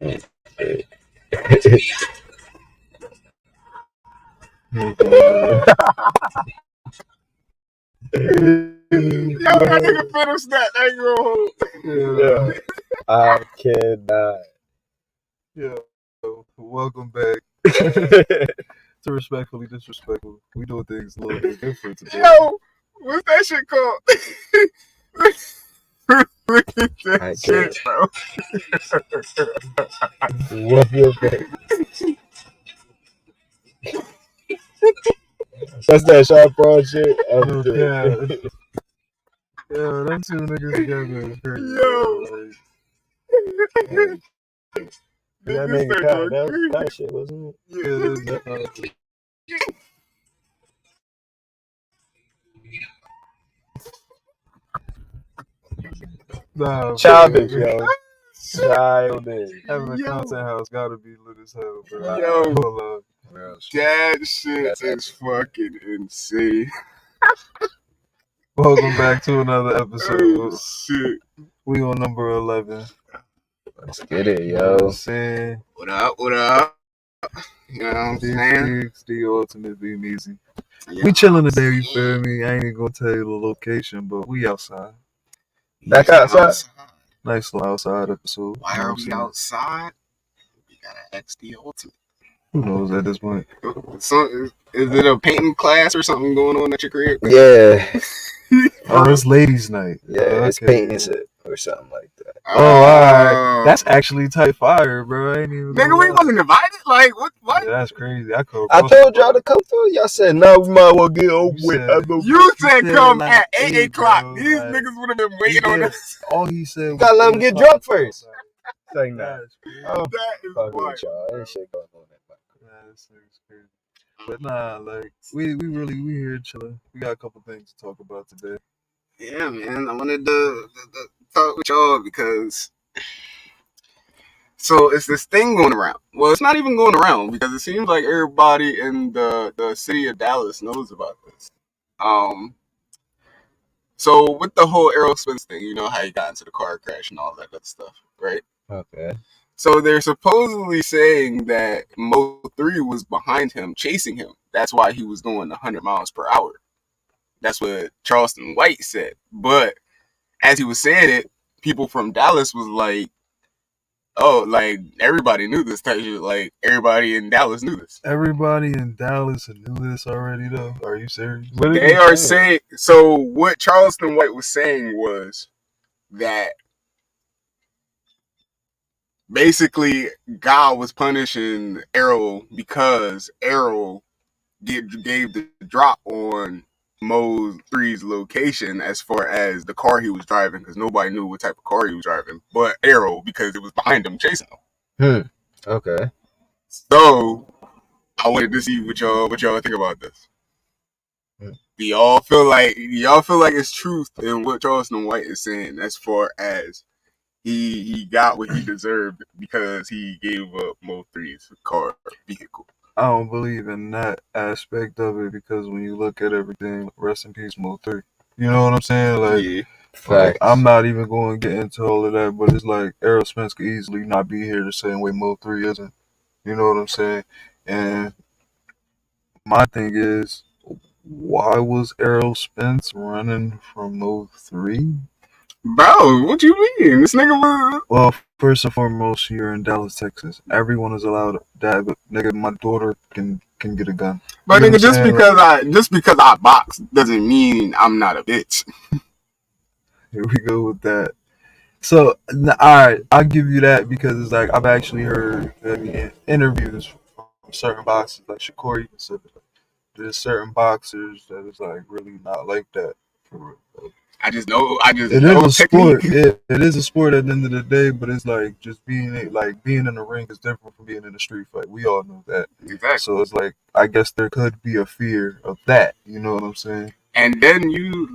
Yo, that nigga finished that. That Yeah. I cannot. Yeah. Welcome back to Respectfully Disrespectful. We doing things a little bit different today. Yo, what's that shit called? Look at that I shit, bro. What's your face? That's that sharp broad shit. Okay. Yeah, them two niggas together is crazy. Yo. That Niggas nigga start Kai, going that was crazy. Kai shit, wasn't it? Nah, Childish, man. yo. Childish. Having a Yo. content house gotta be lit as hell, bro. Yo. Hold up. That shit is fucking insane. Welcome back to another Oh, episode. shit. We on number 11. Let's get it, You know what I'm yo. saying? What up? What up? You know what I'm saying? It's the ultimate being easy. Yeah. We chilling today, you feel me? I ain't even gonna tell you the location, but we outside. Back outside. Nice little outside episode. Why you know are what I'm we saying? outside? We gotta X the ultimate. Who knows at this point? So, is it a painting class or something going on at your crib? Yeah. Oh, it's ladies' night. Yeah, it's Okay. painting it or something like that. Oh, alright. That's actually tight fire, bro. I ain't even. Nigga, we wasn't invited? Like, what? Yeah, that's crazy. I told y'all to come through. Y'all said, no, we might as well get over with. You said come like at 8 o'clock. bro, These like, niggas would have been waiting on us. All he said was gotta let them get drunk first. Saying That that. is crazy. Oh, That is fuck wild. with y'all. Ain't shit going on that much. Yeah, this thing's crazy. But nah, like we here chilling. We got a couple things to talk about today. Yeah, man. I wanted to talk with y'all because so it's this thing going around. Well, it's not even going around because it seems like everybody in the city of Dallas knows about this. So with the whole Errol Spence thing, you know how he got into the car crash and all that good stuff, right? Okay. So they're supposedly saying that Mo 3 was behind him, chasing him. That's why he was going 100 miles per hour. That's what Charleston White said. But as he was saying it, people from Dallas was like, oh, like everybody knew this type of shit. Like everybody in Dallas knew this. Everybody in Dallas knew this already, though. Are you serious? They are saying, so what Charleston White was saying was that basically God was punishing Errol because Errol gave the drop on Mo 3's location as far as the car he was driving, because nobody knew what type of car he was driving, but Errol, because it was behind him chasing him. Okay. So I wanted to see what y'all think about this. Do y'all feel like it's truth in what Charleston White is saying as far as he got what he deserved because he gave up Mo 3's car vehicle? I don't believe in that aspect of it because when you look at everything, rest in peace, Mo 3. You know what I'm saying? Like, Yeah. like I'm not even going to get into all of that, but it's like Errol Spence could easily not be here the same way Mo 3 isn't. You know what I'm saying? And my thing is, why was Errol Spence running from Mo 3? Bro, what you mean? This nigga was... Well, first and foremost, you're in Dallas, Texas. Everyone is allowed that, but nigga, my daughter can get a gun. But nigga, just because I box doesn't mean I'm not a bitch. Here we go with that. So, alright, I'll give you that because it's like I've actually heard interviews from certain boxers, like Shakur even said that. There's certain boxers that is like really not like that. For real. I just know It is a sport. It is a sport at the end of the day, but it's like just being in the ring is different from being in a street fight. We all know that. Exactly. So it's like I guess there could be a fear of that. You know what I'm saying? And then you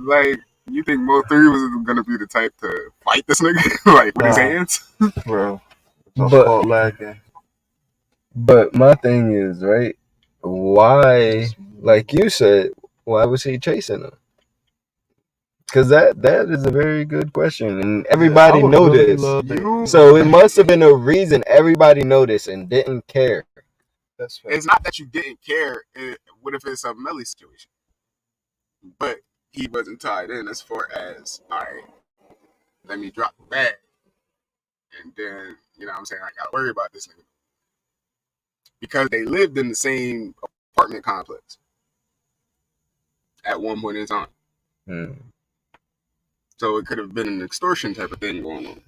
think Mo 3 was gonna be the type to fight this nigga like with his hands? Bro, it's fault lacking. But my thing is, right? Why, like you said, why was he chasing him? Because that is a very good question, and everybody would know really this. love that. So it must have been a reason everybody noticed and didn't care. That's fair. It's not that you didn't care. What if it's a Melly situation? But he wasn't tied in as far as, all right, let me drop the bag. And then, you know what I'm saying, I got to worry about this nigga. Because they lived in the same apartment complex at one point in time. So it could have been an extortion type of thing going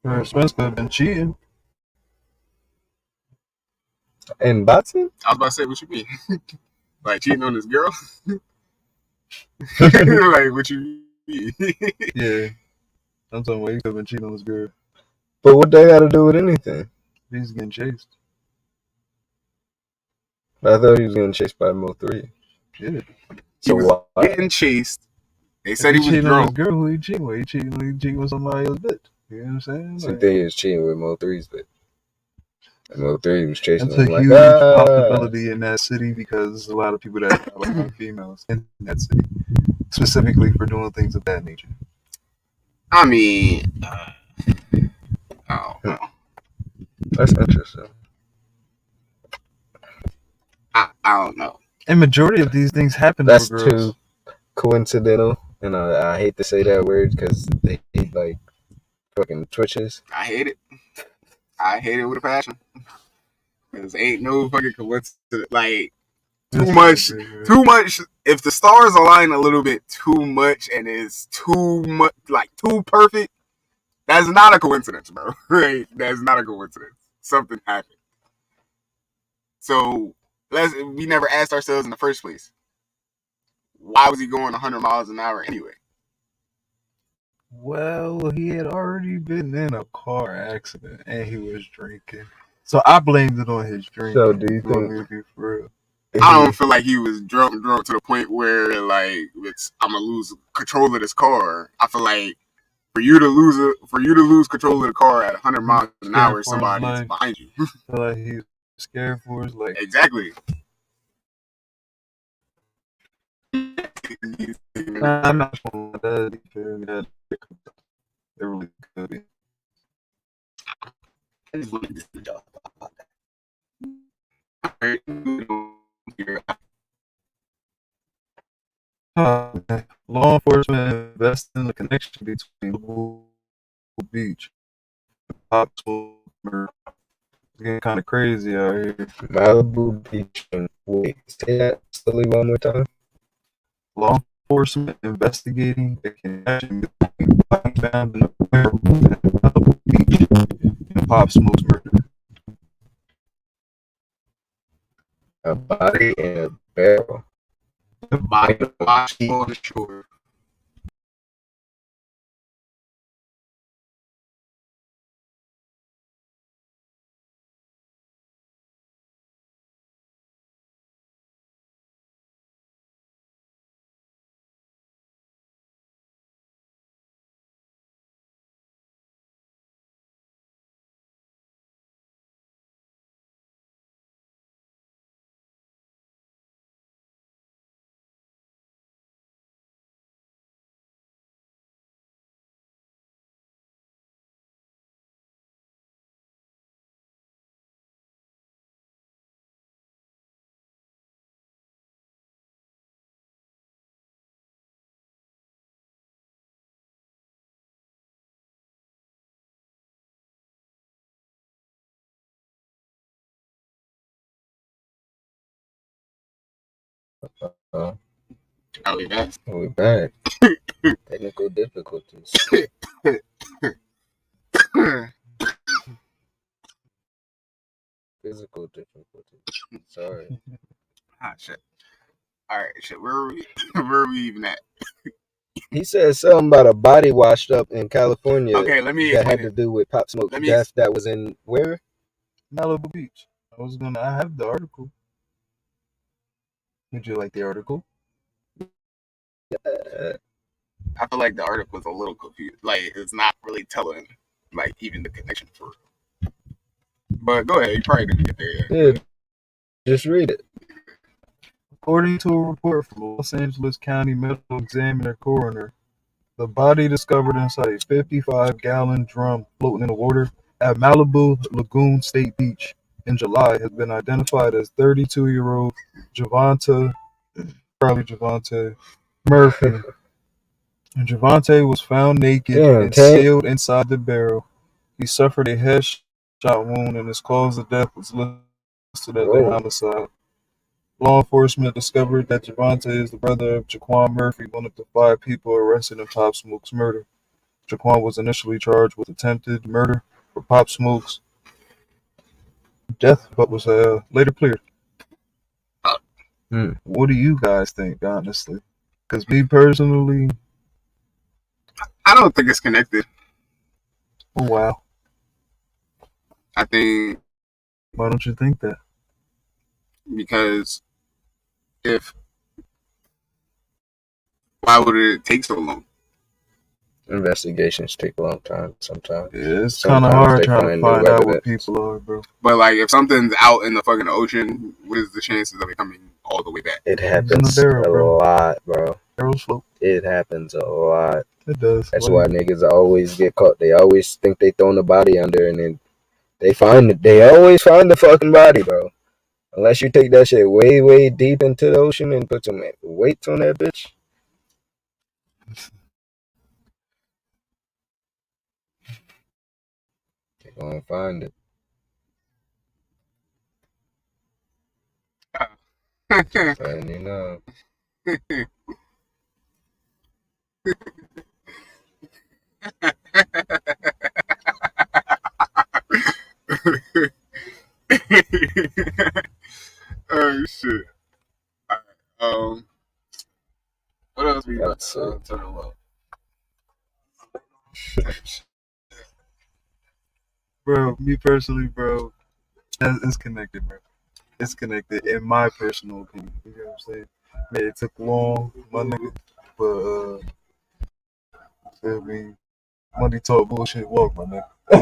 on. Spence could have been cheating. And Boston? I was about to say, what you mean? Like cheating on his girl? Like, what you mean? Yeah. I'm talking about he could have been cheating on his girl. But what they got to do with anything? He's getting chased. I thought he was getting chased by Mo3. Yeah. He was getting chased. They said he was cheating on his drunk. girl. Who he cheating with? He cheating with somebody else's bitch. You know what I'm saying? So they was cheating with Mo3's bitch. And Mo3 was chasing That's a him like, huge possibility in that city because there's a lot of people that are females in that city, specifically for doing things of that nature. I mean, I don't know. That's interesting. I don't know. And majority of these things happen That's for girls. too coincidental, and I hate to say that word because they like fucking twitches. I hate it. I hate it with a passion. Because ain't no fucking coincidence. Like, too much. If the stars align a little bit too much and it's too much, like too perfect, that's not a coincidence, bro. Right? That's not a coincidence. Something happened. So we never asked ourselves in the first place, why was he going 100 miles an hour anyway? Well, he had already been in a car accident and he was drinking. So I blamed it on his drinking. So do you think? For real? I don't feel like he was drunk to the point where like I'm gonna lose control of this car. I feel like for you to lose control of the car at 100 miles an hour, somebody's behind you. I feel like he's scared for his life. Exactly. I'm not sure that it really could be. Law enforcement invests in the connection between Malibu Beach and Pop Smoke murder. It's getting kind of crazy out here. Malibu Beach and wait, say that slowly one more time. Law enforcement investigating the connection between body found in the Malibu Beach and Pop Smoke's murder. A body in a barrel. The body washed on the shore. I'll be back. We're back. Technical difficulties. Physical difficulties. Sorry. Ah, shit. All right, shit. Where are we even at? He said something about a body washed up in California. Okay, let me that had explain to do with Pop Smoke's death. That was in where? Malibu Beach. I have the article. Would you like the article? I feel like the article was a little confused. Like, it's not really telling, like, even the connection for it. But go ahead. You probably didn't get there yet. Yeah. Just read it. According to a report from Los Angeles County Medical Examiner Coroner, the body discovered inside a 55-gallon drum floating in the water at Malibu Lagoon State Beach in July has been identified as 32-year-old Javante Murphy. And Javante was found naked and sealed inside the barrel. He suffered a headshot wound and his cause of death was listed as a homicide. Law enforcement discovered that Javante is the brother of Jaquan Murphy, one of the 5 people arrested in Pop Smoke's murder. Jaquan was initially charged with attempted murder for Pop Smoke's death, but was later cleared. What do you guys think, honestly? Because me personally, I don't think it's connected. Oh wow! I think. Why don't you think that? Because why would it take so long? Investigations take a long time sometimes. Yeah, it's kind of hard trying to find out what people are, bro. But like, if something's out in the fucking ocean, what is the chances of it coming all the way back? It happens a lot, bro. Barrels float. It happens a lot. It does. That's why niggas always get caught. They always think they throwing the body under, and then they always find the fucking body, bro. Unless you take that shit way, way deep into the ocean and put some weights on that bitch. They're gonna find it. And you know. Oh shit! All right, what else we got to talk about? Bro, me personally, bro, it's connected, bro. It's connected, in my personal opinion. You know what I'm saying? Man, it took long, my nigga, but feel me? Money talk, bullshit walk, my nigga. I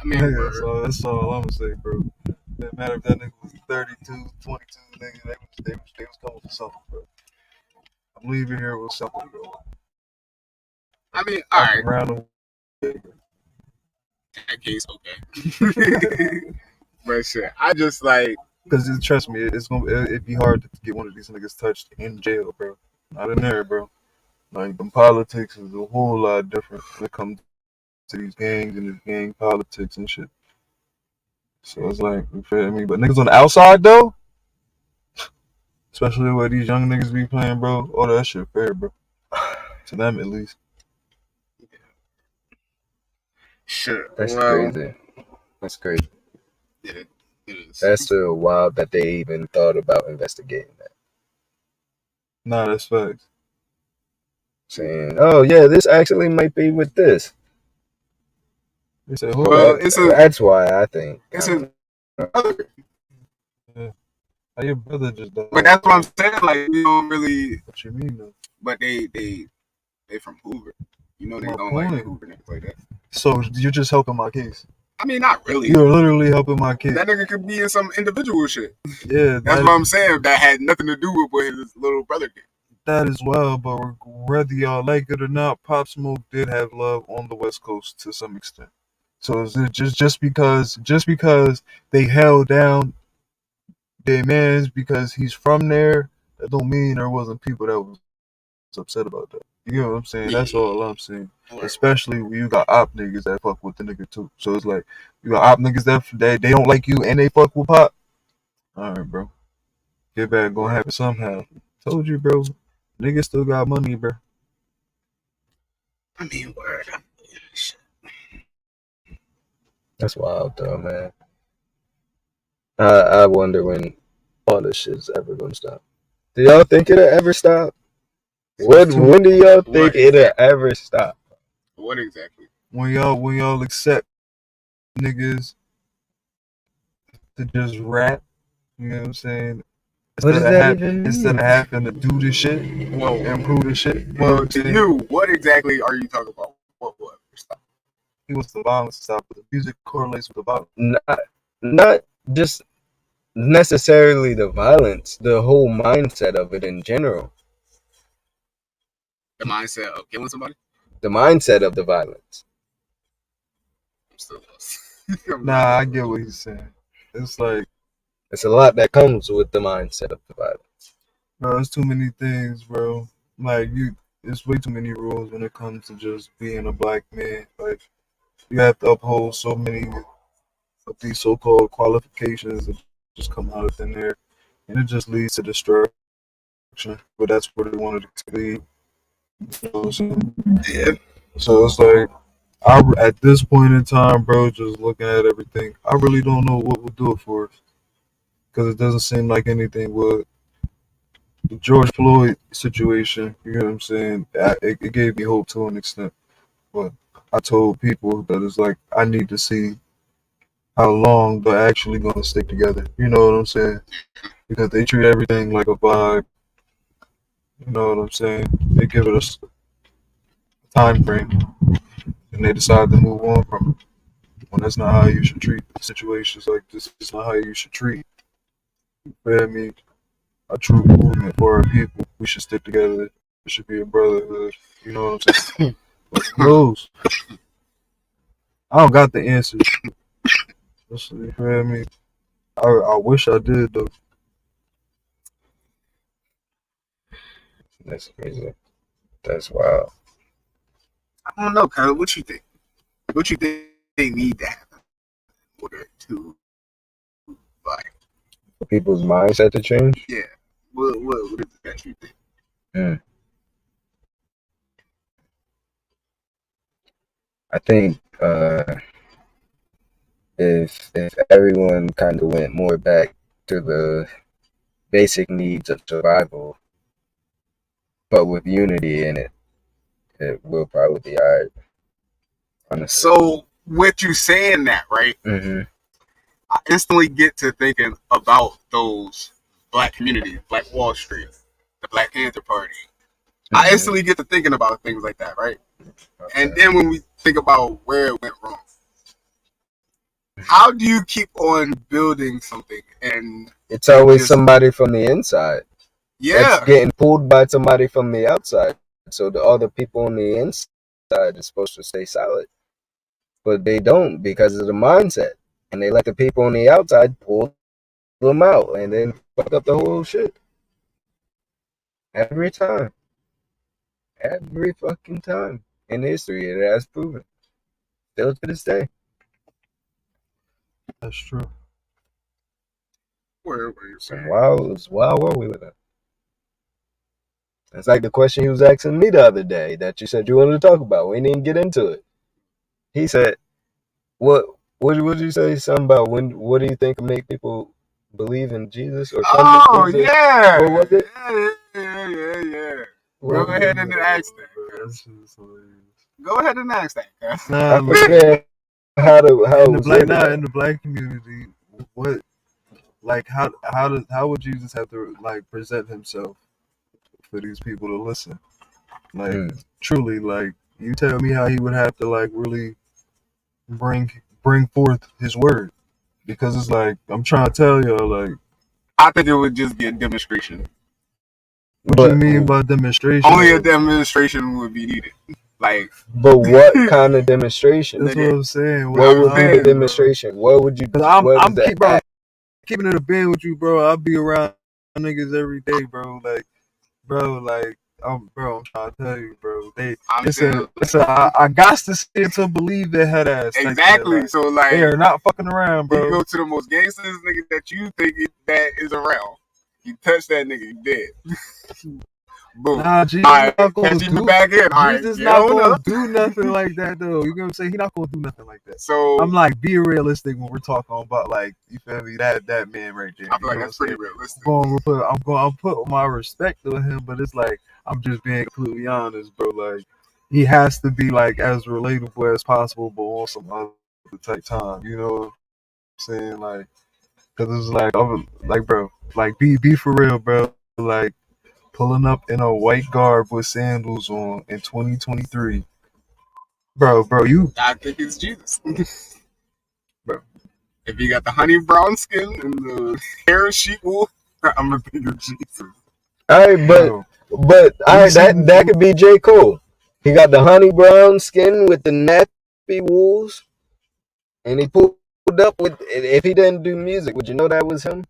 mean, that's all I'm gonna say, bro. It matter if that nigga was 32, 22, nigga, they was coming for something, bro. I'm leaving here with something, bro. I mean, all right. Around the way, bro. That case, okay. But shit, I just like, because trust me, it'd be hard to get one of these niggas touched in jail, bro. Not in there, bro. Like, the politics is a whole lot different when it comes to these gangs and this gang politics and shit. So it's like, you feel me? But niggas on the outside, though, especially where these young niggas be playing, bro, all that shit fair, bro. To them, at least. Sure. That's crazy. That's crazy. It is. That's so wild that they even thought about investigating that. Nah, that's facts. Saying, oh yeah, this actually might be with this. They said, well, that's why I think. It's his brother. Yeah. How your brother just died? But that's what I'm saying. Like, we don't really. What you mean, though? But they from Hoover. You know, they don't like Hoover niggas like that. So you're just helping my case? I mean, not really. You're literally helping my case. That nigga could be in some individual shit. Yeah. That's what I'm saying. That had nothing to do with what his little brother did. That as well, but whether y'all like it or not, Pop Smoke did have love on the West Coast to some extent. So is it just because they held down their mans because he's from there, that don't mean there wasn't people that was upset about that. You know what I'm saying? That's all I'm saying. Especially when you got op niggas that fuck with the nigga too. So it's like, you got op niggas that they don't like you and they fuck with Pop. Alright, bro. Get back, gonna happen somehow. Told you, bro. Niggas still got money, bro. I mean, word. That's wild, though, man. I wonder when all this shit's ever gonna stop. Do y'all think it'll ever stop? When do y'all think it'll ever stop? What exactly? When y'all accept niggas to just rap, you know what I'm saying? Instead of having to do this shit, and prove this shit. Well, to you, what exactly are you talking about? What? Stop. He wants the violence to stop, but the music correlates with the violence. Not just necessarily the violence, the whole mindset of it in general. The mindset of killing somebody. The mindset of the violence. I'm still lost. Nah, I get what he's saying. It's like, it's a lot that comes with the mindset of the violence. Bro, it's too many things, bro. Like it's way too many rules when it comes to just being a black man. Like you have to uphold so many of these so-called qualifications that just come out of thin air, and it just leads to destruction. But that's where they wanted it to lead. You know what I'm saying? Yeah. So it's like, at this point in time, bro, just looking at everything, I really don't know what would do it for us, because it doesn't seem like anything would. The George Floyd situation, you know what I'm saying? It gave me hope to an extent, but I told people that it's like I need to see how long they're actually going to stick together. You know what I'm saying? Because they treat everything like a vibe. You know what I'm saying? They give it a time frame, and they decide to move on from it. When that's not how you should treat situations like this. It's not how you should treat. You feel me? A true movement for our people. We should stick together. It should be a brotherhood. You know what I'm saying? But who knows? I don't got the answers. You feel me? I wish I did though. That's crazy. That's wild. I don't know, Kyle. What you think? What you think they need to happen in order to, like, For people's mindset to change? yeah. What is that you think? I think if everyone kind of went more back to the basic needs of survival, but with unity in it, it will probably be alright. Honestly. So, with you saying that, right? Mm-hmm. I instantly get to thinking about those black communities, Black Wall Street, the Black Panther Party. Mm-hmm. I instantly get to thinking about things like that, right? Okay. And then when we think about where it went wrong, how do you keep on building something? And it's always somebody from the inside. Yeah. It's getting pulled by somebody from the outside. So the other people on the inside is supposed to stay solid. But they don't because of the mindset. And they let the people on the outside pull them out and then fuck up the whole shit. Every time. Every fucking time. In history, it has proven. Still to this day. That's true. Where were you saying? Wow, what we living? It's like the question he was asking me the other day that you said you wanted to talk about. We didn't get into it. He said, what did you say? Something about what do you think will make people believe in Jesus or come to Jesus? Yeah. What was it? Yeah. Go ahead and ask that. Go ahead and ask that, guys. Nah, I forget in the black community, what, like, how would Jesus have to, like, present himself for these people to listen? Like, truly, like, you tell me how he would have to, like, really bring forth his word, because it's like, I'm trying to tell y'all, like, I think it would just be a demonstration. What do you mean by demonstration? Only a demonstration would be needed. Like, but what kind of demonstration? That's what I'm saying. What would be the demonstration? What would you? I'm keeping it a band with you, bro. I'll be around niggas every day, bro. Like, I'm trying to tell you, bro. I got to see it to believe it, head ass. Exactly. Like, so, like, they are not fucking around, bro. You go to the most gangsters nigga that you think that is around. You touch that nigga, you dead. Boom. Nah, Jesus not gonna do back in. Jesus not gonna do nothing like that, though. You know what I'm saying? He not gonna do nothing like that. So I'm like, be realistic when we're talking about, like, you feel me? That man right there. I feel like that's pretty realistic. I'm put my respect on him, but it's like, I'm just being completely honest, bro. Like, he has to be, like, as relatable as possible, but on some other type time. You know what I'm saying? Like, because it's like, I'm like, bro, like, be for real, bro. Like, pulling up in a white garb with sandals on in 2023. Bro, you. I think it's Jesus. Bro. If he got the honey brown skin and the hair and sheep wool, I'm gonna think of Jesus. All right, Bro, but all right, that could be J. Cole. He got the honey brown skin with the nappy wolves, and he pulled up with. If he didn't do music, would you know that was him?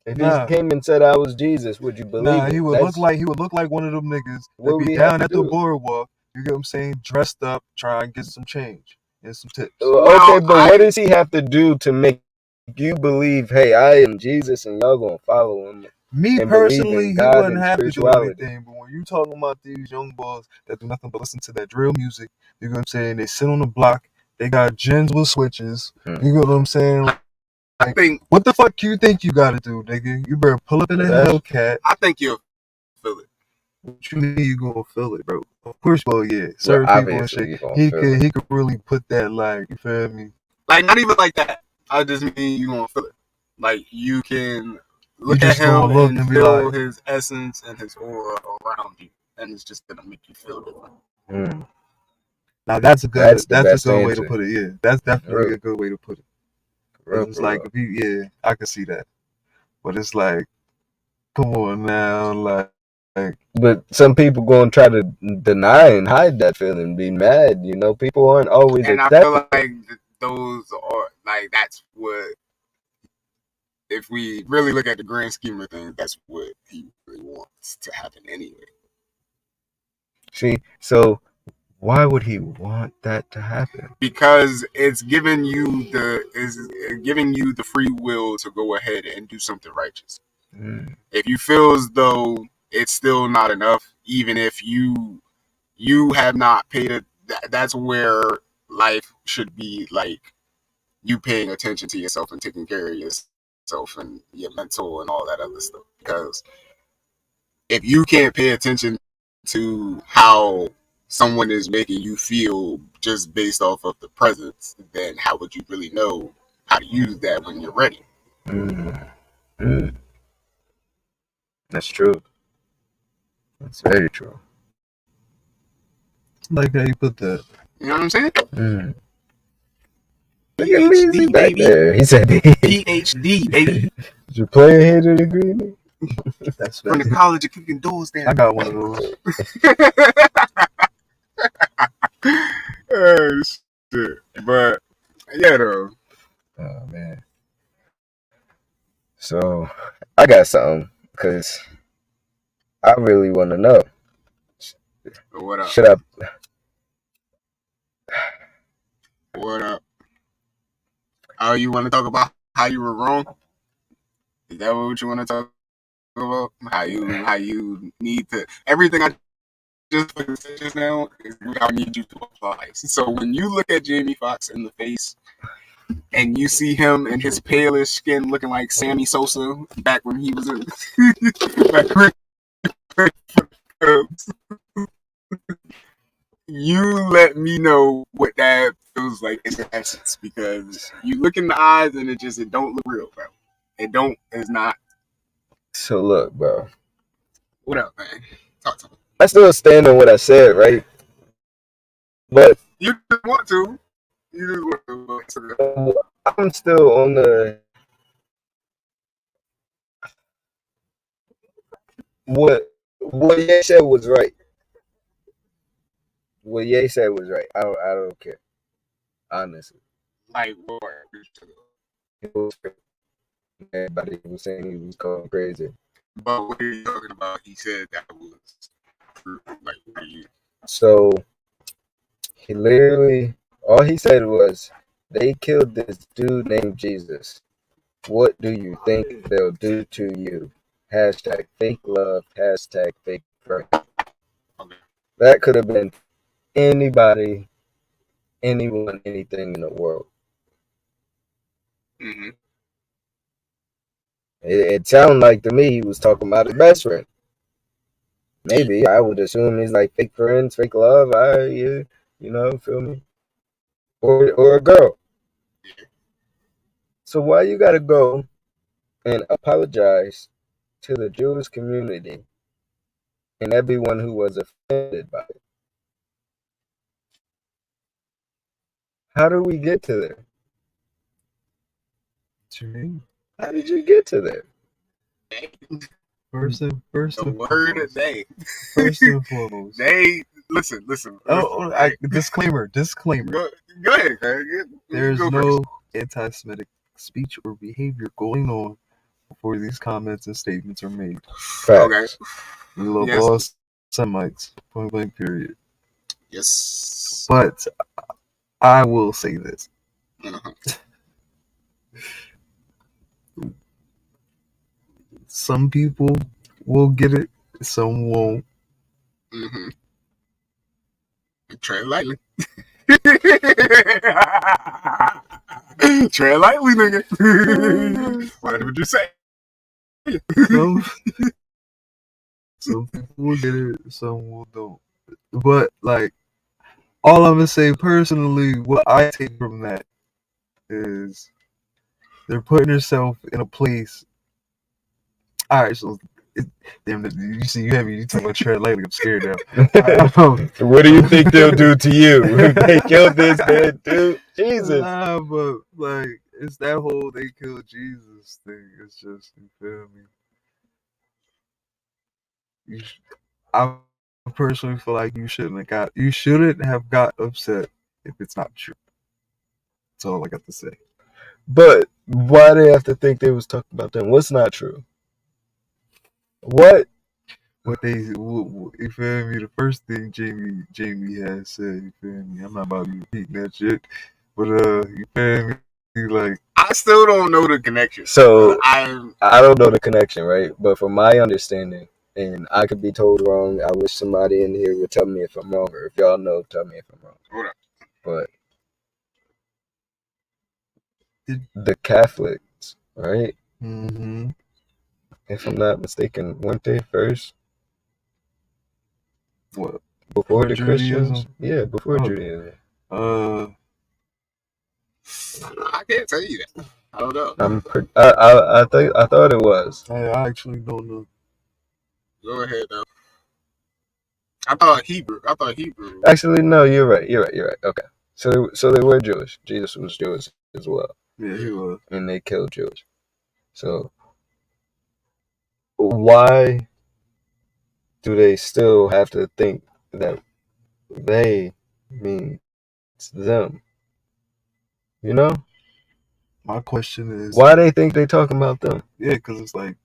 If he nah, came and said I was Jesus, would you believe it? he would look like one of them niggas What that would be he have down to at the do? boardwalk. You get what I'm saying? Dressed up, trying to get some change and some tips. Okay, but what does he have to do to make you believe? Hey, I am Jesus, and y'all gonna follow him. Me And personally, believe in he God wouldn't and have to do spirituality. anything. But when you talking about these young boys that do nothing but listen to that drill music, you know what I'm saying? They sit on the block. They got gens with switches. You know what I'm saying? I think What the fuck you think you gotta do, nigga? You better pull up in a Hellcat. I think you'll feel it. What you mean you gonna feel it, bro? Of course, well, yeah. Well, Certain people and obviously shit. you gonna He feel it. could really put that, like, you feel me? Like, not even like that. I just mean you gonna feel it. Like, you can look at just him gonna look and and be feel like- his essence and his aura around you, and it's just gonna make you feel different. Mm. Now that's a good That's the that's best a good way answer. to put it. Yeah, that's definitely Real. a good way to put it. Real, It's like if you, yeah, I can see that, but it's like, come on now, like But some people gonna try to deny and hide that feeling, be mad. You know, people aren't always And I feel accepting. like those are like that's what. If we really look at the grand scheme of things, that's what he really wants to happen anyway. See, so why would he want that to happen? Because it's giving you the free will to go ahead and do something righteous. Mm. If you feel as though it's still not enough, even if you have not paid it, that's where life should be like you paying attention to yourself and taking care of yourself and your mental and all that other stuff. Because if you can't pay attention to how someone is making you feel just based off of the presence, then how would you really know how to use that when you're ready? Mm. Mm. That's true. That's very true. like how you put that. You know what I'm saying? Mm. Look at Leezy PhD, back baby. there. He said, PhD, baby. "Did you play ahead of the degree?" That's From the college of kicking doors down. I got one of those. Oh, shit. But, yeah, though. Oh man. So I got something because I really want to know. What up? Should I? What up? Oh, you want to talk about how you were wrong? Is that what you want to talk about? How you need to everything I just said just now is what I need you to apply. So when you look at Jamie Foxx in the face and you see him in his palish skin looking like Sammy Sosa back when he was in back when, you let me know what that feels like in essence, because you look in the eyes and it don't look real, bro. It's not. So look, bro. What up, man? Talk to me. I still stand on what I said, right? But You just want to. You just want to. I'm still on the what Ye said was right. What Ye said was right. I don't care. Honestly. Like what? Everybody was saying he was going crazy. But what are you talking about? He said that was true. Like, what are you? So he literally all he said was they killed this dude named Jesus. What do you think they'll do to you? Hashtag fake love, hashtag fake friend. Okay. That could have been anybody, anyone, anything in the world. Mm-hmm. It sounded like to me he was talking about his best friend. Maybe I would assume he's like fake friends, fake love. You know, feel me? Or a girl. So why you gotta go and apologize to the Jewish community and everyone who was offended by it? How do we get to there? you mean? How did you get to there? First and word of foremost. day. First and foremost. They listen. Right? Disclaimer. Go ahead, Craig. There's Go no first. anti-Semitic speech or behavior going on before these comments and statements are made. Facts. We love Yes. all Semites. Point blank. Period. Yes. But I will say this. Uh-huh. Some people will get it. Some won't. Mm-hmm. Tread lightly. Tread lightly, nigga. What would you say? Some people will get it, some will don't. But like, all I'm gonna say personally, what I take from that is they're putting themselves in a place. All right, so damn, you see, you talking about tread lightly. I'm scared now. What do you think they'll do to you if they kill this dead dude? Jesus. Nah, but like, it's that whole they killed Jesus thing. It's just, you feel me? I personally feel like you shouldn't have got upset if it's not true. That's all I got to say. But why do they have to think they was talking about them? What's not true? What? What you feel me? The first thing Jamie has said, you feel me? I'm not about to repeat that shit, but you feel me? Like, I still don't know the connection. So I don't know the connection, right? But from my understanding, and I could be told wrong. I wish somebody in here would tell me if I'm wrong, or if y'all know, tell me if I'm wrong. Hold up. But the Catholics, right? mm-hmm. If I'm not mistaken, weren't they first? What? Before the Judaism? Christians? Yeah, before Judaism. I can't tell you that. I don't know. I thought it was. I actually don't know. Go ahead though. I thought Hebrew. Actually, no, you're right. Okay. So they were Jewish. Jesus was Jewish as well. Yeah, he was. And they killed Jews. So why do they still have to think that they means them? You know? My question is, why they think they talking about them? Yeah, because it's like,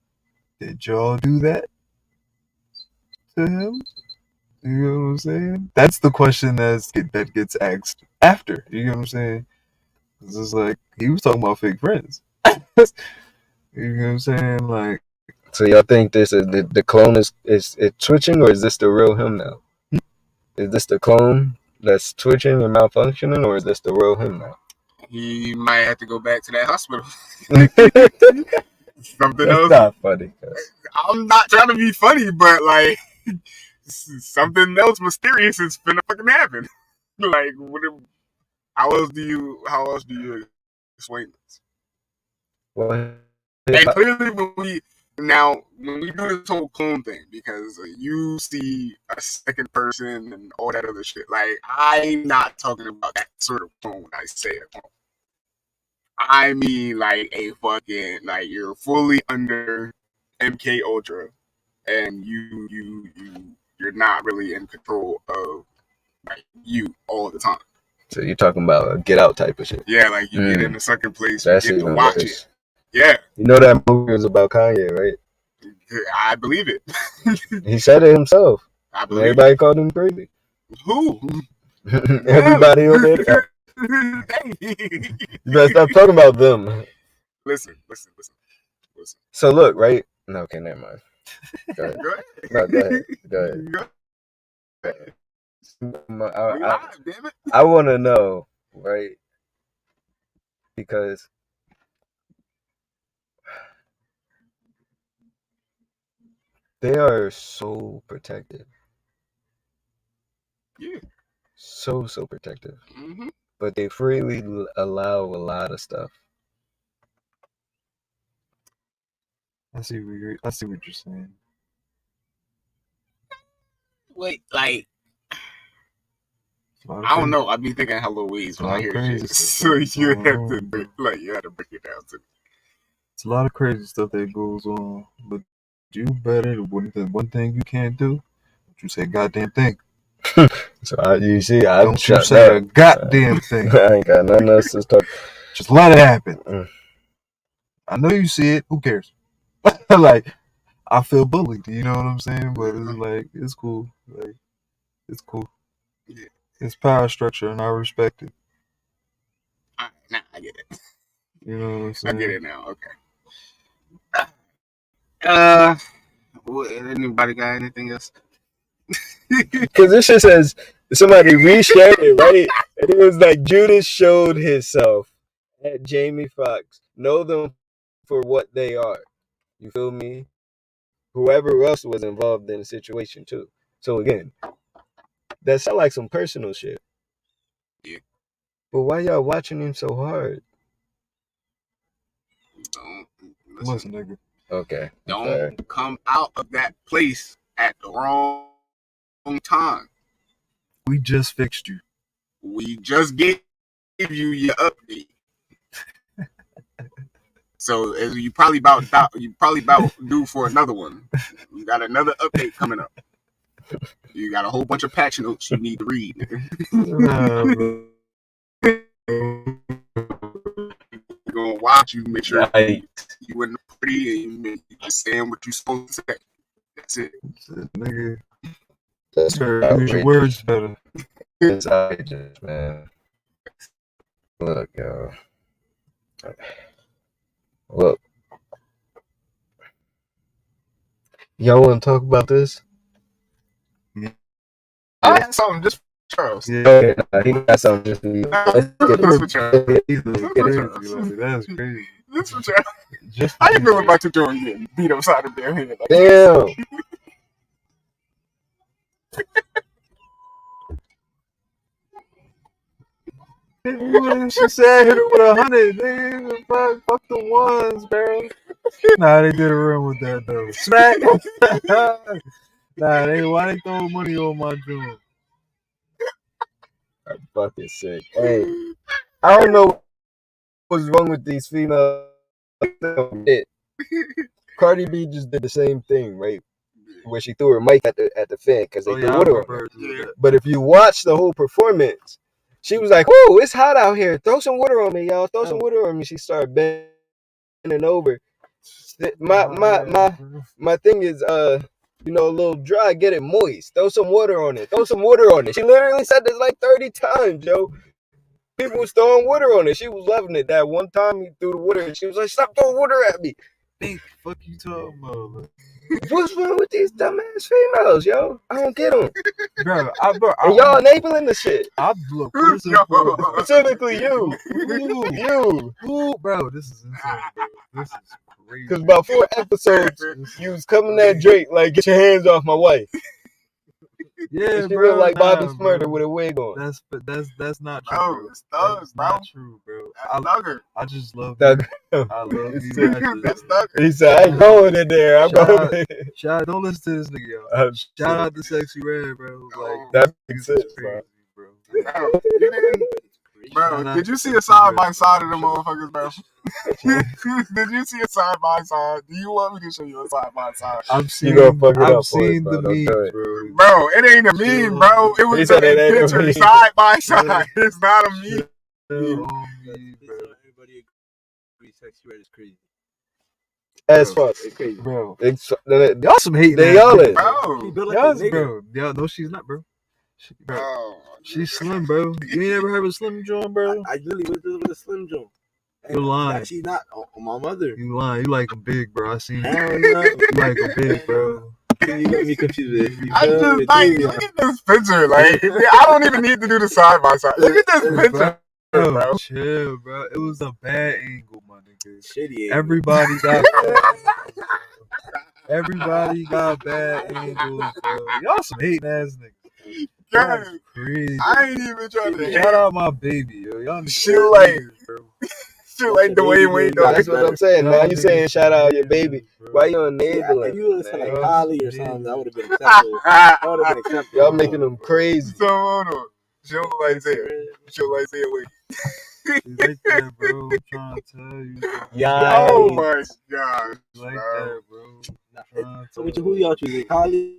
did y'all do that to him? You know what I'm saying? That's the question that gets asked after. You know what I'm saying? It's just like, he was talking about fake friends. You know what I'm saying? Like, so y'all think this is the clone is it twitching, or is this the real him now? Is this the clone that's twitching and malfunctioning, or is this the real him now? He might have to go back to that hospital. Something That's else. not funny. I'm not trying to be funny, but like something else mysterious is finna fucking happen. Like, how else do you explain this? Well, and clearly, when we do this whole clone thing, because you see a second person and all that other shit, like, I'm not talking about that sort of clone. I say a clone. I mean, like a fucking, like, you're fully under MK Ultra, and you're not really in control of like you all the time. So you're talking about a Get Out type of shit. Yeah, like you get in a second place, That's you get to even watch worse. it. Yeah. You know that movie was about Kanye, right? I believe it. He said it himself. I believe everybody called him crazy. Who? Everybody on there. You better stop talking about them. Listen. So look, right? No, okay, never mind. Go ahead. No, go ahead. I want to know, right? Because they are so protective. Yeah. So protective. Mm-hmm. But they freely allow a lot of stuff. I see what you're saying. Wait, like, I don't know. I'd be thinking hello ways when I hear shit. So you have to break it down to me. It's a lot of crazy stuff that goes on, but you better. The one thing you can't do, don't you say a goddamn thing. So you see, I Don't you shut say a up. goddamn thing. I ain't got nothing else to talk. Just let it happen. Mm. I know you see it. Who cares? Like, I feel bullied. You know what I'm saying? But it's like, it's cool. Like, it's cool. Yeah. It's power structure, and I respect it. Nah, I get it. You know what I'm I saying? get it now. Okay. Anybody got anything else? Because this shit says somebody reshared it, right? And it was like Judas showed himself at Jamie Foxx. Know them for what they are. You feel me? Whoever else was involved in the situation too. So again, that sound like some personal shit. Yeah. But why y'all watching him so hard? Listen, nigga. Okay. Don't come out of that place at the wrong time. We just fixed you. We just gave you your update. So as you probably about due for another one. You got another update coming up. You got a whole bunch of patch notes you need to read. You're gonna watch you, make sure you in the pretty and you saying what you supposed to say. That's it. Nigga. That's Use your words better. It's outrageous, man. Look, yo. Look. Y'all want to talk about this? Yeah. I had something just for Charles. Yeah. Okay, nah, he got something just for you. Let's get it for Charles. That's crazy. This for Charles. How you feel about your joint getting beat upside the damn head? Like damn. She said hit it with 100. Nigga, fuck the ones, bro. Nah, they did a run with that though. Smack. Nah, why they throw money on my joint? I'm fucking sick. Hey, I don't know what's wrong with these females. Cardi B just did the same thing, right? Where she threw her mic at the fan because they threw water on her. Yeah. But if you watch the whole performance, she was like, "Oh, it's hot out here. Throw some water on me, y'all. Throw some water on me." She started bending over. My thing is, you know, a little dry, get it moist. Throw some water on it. Throw some water on it. She literally said this like 30 times, yo. People was throwing water on it. She was loving it. That one time he threw the water and she was like, "Stop throwing water at me." Hey, fuck you talking about? What's wrong with these dumbass females, yo? I don't get them. Bro, and y'all enabling the shit. I look Specifically you. You. Bro, this is insane, bro. This is crazy. Because about 4 episodes, you was coming at Drake like, "Get your hands off my wife." Yeah, she bro. look like Bobby Smurder bro. with a wig on. That's not true. Bro, it's thugs, bro. Not true, bro. I just love Thug. you. I love you. That's thugger. He said, "I ain't going in there. I'm going in there." Shout out, don't listen to this nigga, y'all. Shout out to Sexy Red, bro. Like, that makes sense, crazy, bro. Bro, you didn't. Bro, did you see a side by side of them motherfuckers, bro? Did you see a side by side? Do you want me to show you a side by side? I've seen the memes, bro. Bro, it ain't a meme, bro. It was a picture side by side. It's not a meme. Everybody agrees Sexy Red is crazy. As fuck. It's crazy, bro. Y'all some hate. They all in. Bro. Yes, bro. Yeah, no, she's not, bro. She's slim, bro. You ain't ever heard of a Slim John, bro? I literally with a Slim John. You lying. She's not on my mother. You lying. You like them big, bro. I seen you. No. You like them big, bro. You got me confused. I just like, look at this picture. Like, I don't even need to do the side by side. Look at this picture, bro. Chill, bro. It was a bad angle, my nigga. Shitty. Everybody got bad angles, bro. Y'all some hating ass niggas. God, crazy. I ain't even trying to shout out my baby, yo. Y'all shit like, shit like Dwayne Wade. That's what I'm saying. Now you saying shout out your baby. Why you enabling? If you would have said like Holly or something, that would have been acceptable. Y'all making them crazy. So hold on. Show like that. Show like that. Wait. like that, bro. I'm trying to tell you. Yeah. Oh my gosh, She like bro. that, bro. So who y'all choosing, Kylie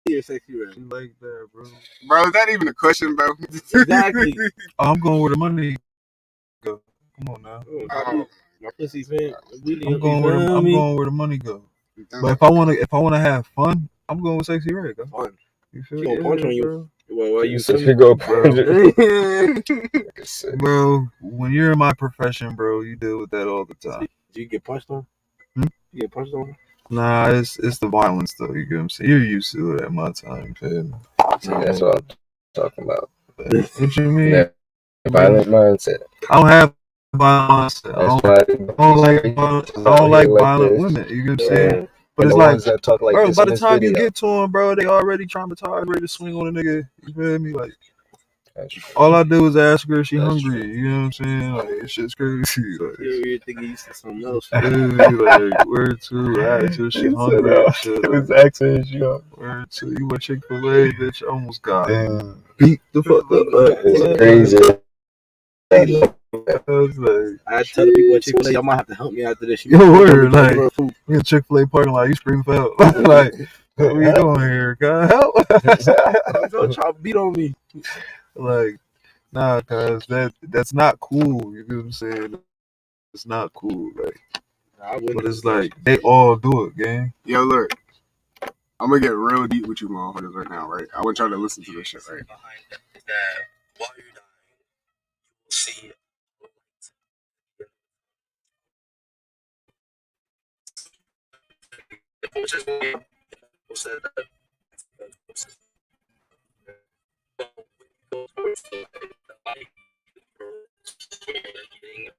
or Sexy Red? She like that, bro. Bro, is that even a question, bro? Exactly. Oh, I'm going where the money go. Come on now. Oh, My pussy's fan. I'm going where the money go. But if I wanna have fun, I'm going with Sexy Red. Go. Fun. You feel She gonna punch on you. bro? Well, you So feel you me? go Bro. punch it. Bro, when you're in my profession, bro, you deal with that all the time. Do you get punched on? Hmm? You get punched on? Nah, it's the violence though. You get what I'm saying? You're used to it at my time, man. See, that's what I'm talking about. What you mean? That violent mindset. I don't have violent mindset. That's why I don't like violent women. You get what I'm saying? But and it's the like, ones that talk like bro, this by in the this time you video. get to them, bro, they already traumatized, ready to swing on a nigga. You feel me? Like, That's true. all I do is ask her if she That's hungry. true. You know what I'm saying? Like, this shit's crazy. Like, You're thinking you said something else. like, where to? I asked her if she hungry and shit. It was accent, you know. Where to? You want Chick-fil-A, bitch? I almost got Damn. beat the fuck up. It's crazy. I was like, I had to tell the people at Chick-fil-A, y'all might have to help me after this. yo, word, like, we in Chick-fil-A parking lot, you scream for help. Like, what we doing here? God help! Y'all try to beat on me. Like, nah, cause that's not cool. You know what I'm saying? It's not cool. Like, but it's like they all do it, gang. yo, look. I'm gonna get real deep with you motherfuckers right now, right? I want y'all to listen to this shit, right? While you're dying, you will see which is why people said that when you go towards the light, you're getting the thing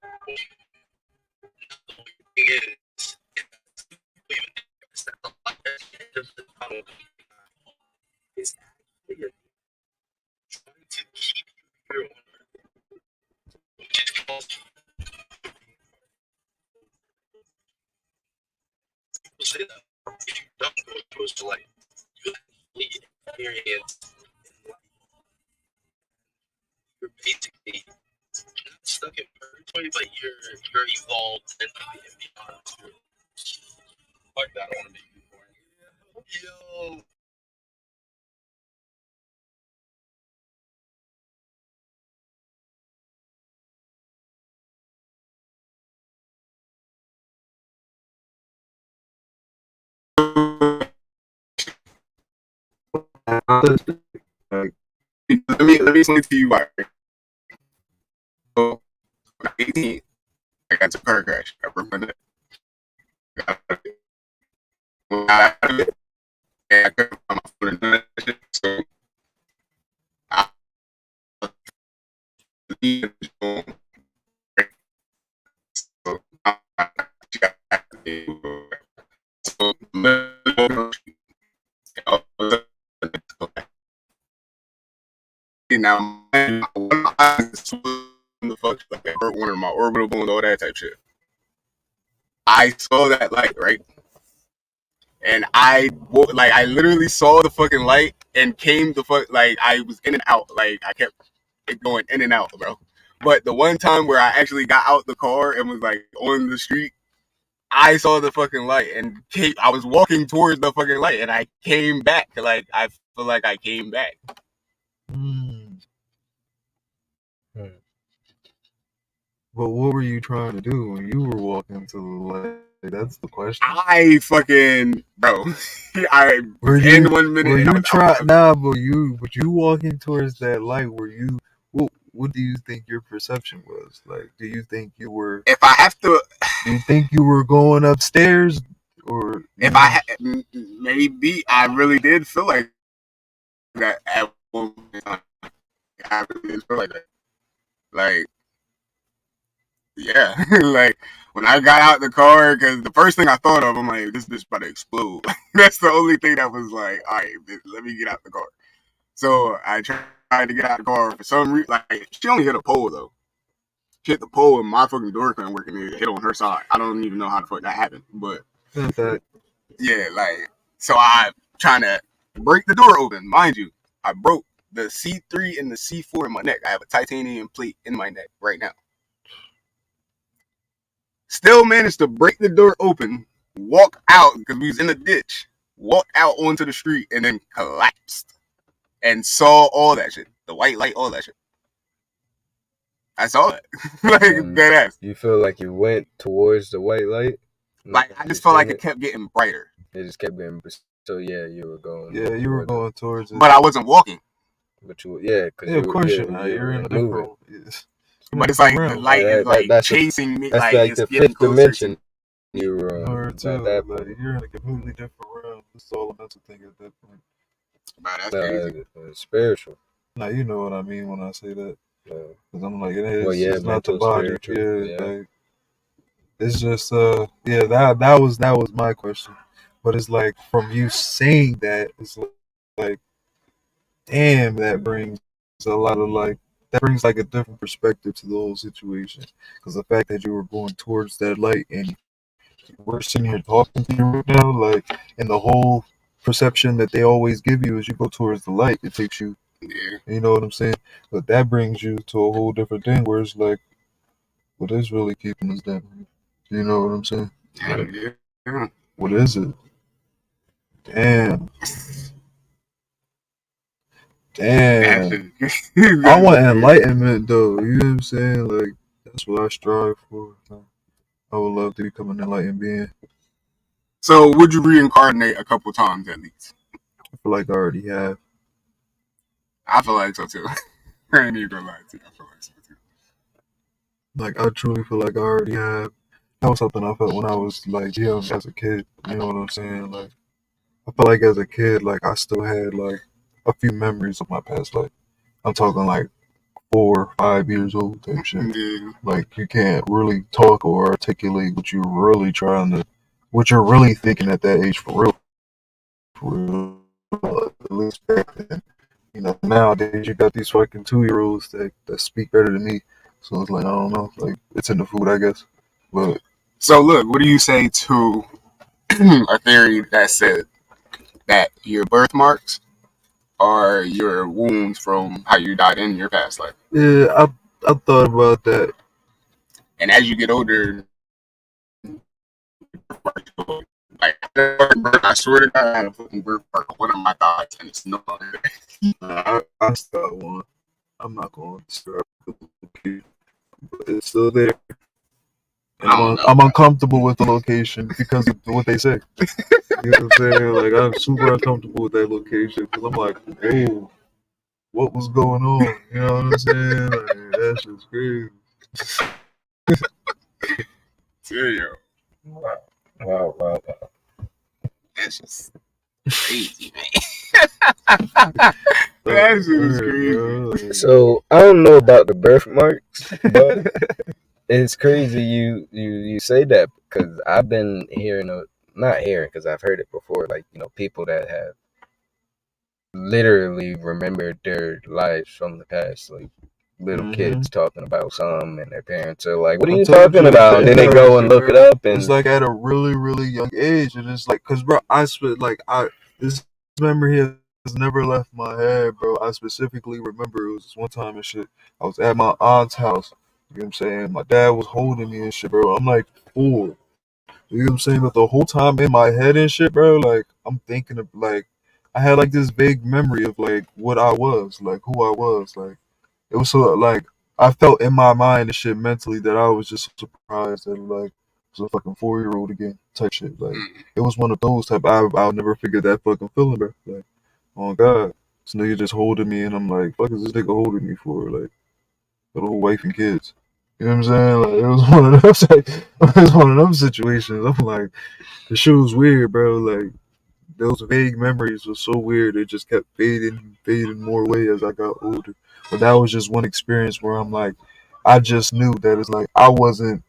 is it's that the light at the end of the tunnel is actually trying to keep you here on Earth, which is called people say that if you don't go towards the light, you actually experience in life. You're basically not stuck in purgatory, but you're evolved and beyond. Fuck that, I want to make you born. Yo. Let me explain to you why. So, when I'm 18, I got into a car crash. I broke my neck. When I couldn't find my phone and none of that shit. So I so now the fuck like I broke one of my orbital bones, all that type shit. I saw that light, right? And I literally saw the fucking light and came the fuck like I was in and out, like I kept it going in and out, bro. But the one time where I actually got out the car and was like on the street, I saw the fucking light and I was walking towards the fucking light and I came back. Like I feel like I came back. But what were you trying to do when you were walking to the light? That's the question. I fucking bro. I were you in 1 minute. Were and I you was trying? Nah, but you walking towards that light. Were you? What do you think your perception was? Like, do you think you were? If I have to, do you think you were going upstairs, or if I maybe I really did feel like that at one time. I really did feel like that. Like, yeah, like when I got out the car, because the first thing I thought of, I'm like, this bitch about to explode. That's the only thing that was like, all right, bitch, let me get out the car. So I tried to get out the car for some reason. Like, she only hit a pole though. She hit the pole and my fucking door couldn't work and it hit on her side. I don't even know how the fuck that happened, but yeah, like so I trying to break the door open. Mind you, I broke the C3 and the C4 in my neck. I have a titanium plate in my neck right now. Still managed to break the door open, walk out because we was in the ditch, walk out onto the street, and then collapsed. And saw all that shit. The white light, all that shit. I saw it. Like, dead ass. You feel like you went towards the white light? Like, I just felt like it kept getting brighter. It just kept getting. So yeah, you were going. Yeah, you were going towards it. But I wasn't walking. But you, yeah, because of course you're not. You're in a different. Yes. But it's like the light is like chasing me. That's like the it's getting fifth closer dimension. You were too. Like, you're in a completely different realm. It's all a mental thing at that point. Man, that's crazy. Spiritual. Now you know what I mean when I say that. Because I'm like, it is. Well, yeah, it's not the body. Yeah. Like, it's just that was my question. But it's like from you saying that, it's like damn, that brings a lot of like a different perspective to the whole situation. Because the fact that you were going towards that light and we're sitting here talking to you right now, like, and the whole perception that they always give you is you go towards the light, it takes you. Yeah. You know what I'm saying? But that brings you to a whole different thing where it's like, what is really keeping us down? You know what I'm saying? Like, Yeah. what is it? Damn. I want enlightenment though. You know what I'm saying? Like, that's what I strive for. I would love to become an enlightened being. So would you reincarnate a couple times at least? I feel like I already have. I feel like so too. I ain't even gonna lie to you. I feel like so too. Like, I truly feel like I already have. That was something I felt when I was like young as a kid. You know what I'm saying? Like, I felt like as a kid, like I still had like a few memories of my past life. I'm talking like 4 or 5 years old type shit. Yeah. Like, you can't really talk or articulate what you're really what you're really thinking at that age for real. For real. At least back then. You know, nowadays you got these fucking 2-year-olds that speak better than me. So it's like, I don't know, like, it's in the food, I guess. But so look, what do you say to a theory that said that your birthmarks are your wounds from how you died in your past life? yeah, I thought about that. And as you get older, like, I swear to God, I had a fucking birthmark on one of my thighs, and it's no longer there. I still got one. I'm not going to describe it, but it's still there. And I'm uncomfortable with the location because of what they say. You know what I'm saying? Like, I'm super uncomfortable with that location because I'm like, oh, what was going on? You know what I'm saying? Like, that shit's crazy. Serious. Wow. That's just crazy, man. That's just crazy. So I don't know about the birthmarks, but it's crazy you say that because I've been not hearing because I've heard it before. Like, you know, people that have literally remembered their lives from the past, like little kids talking about something, and their parents are like, "What are you talking about?" And then they go and look it up, and it's like at a really, really young age, and it's like, cause bro, this memory has never left my head, bro. I specifically remember it was this one time and shit. I was at my aunt's house. You know what I'm saying? My dad was holding me and shit, bro. I'm like 4. You know what I'm saying? But the whole time in my head and shit, bro, like, I'm thinking of, like, I had like this vague memory of like what I was, like who I was, like. It was so like I felt in my mind and shit mentally that I was just surprised that like I was a fucking 4-year-old again type shit. Like, it was one of those type. I'll never forget that fucking feeling, bro. Like, oh God, this nigga just holding me, and I'm like, fuck is this nigga holding me for? Like, little wife and kids. You know what I'm saying? Like, it was one of those. It was one of those situations. I'm like, the shit was weird, bro. Like, those vague memories were so weird. It just kept fading more away as I got older. But that was just one experience where I'm like, I just knew that it's like I wasn't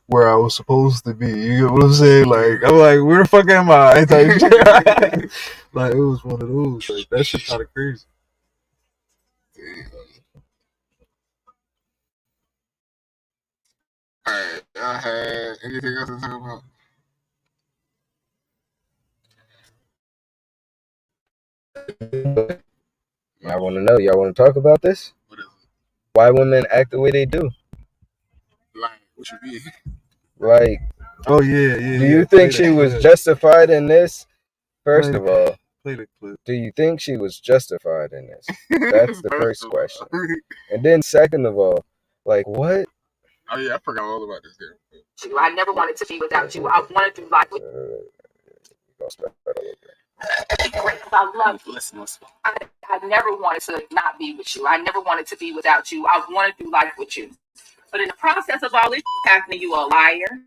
where I was supposed to be. You get what I'm saying? Like, I'm like, where the fuck am I? Like, it was one of those. Like, that shit kind of crazy. Alright, I had anything else to talk about? I want to know. Y'all want to talk about this? What is it? Why women act the way they do? Like, what you mean? Like, Oh yeah. do you think she was justified in this? First of all, play the clip. do you think she was justified in this? That's the first of all. question. And then second of all, like what? Oh yeah, I forgot all about this game. I never wanted to be without you. I wanted to do life with I love you. Listen. I never wanted to not be with you. I never wanted to be without you. I wanted to do life with you. But in the process of all this happening, you a liar.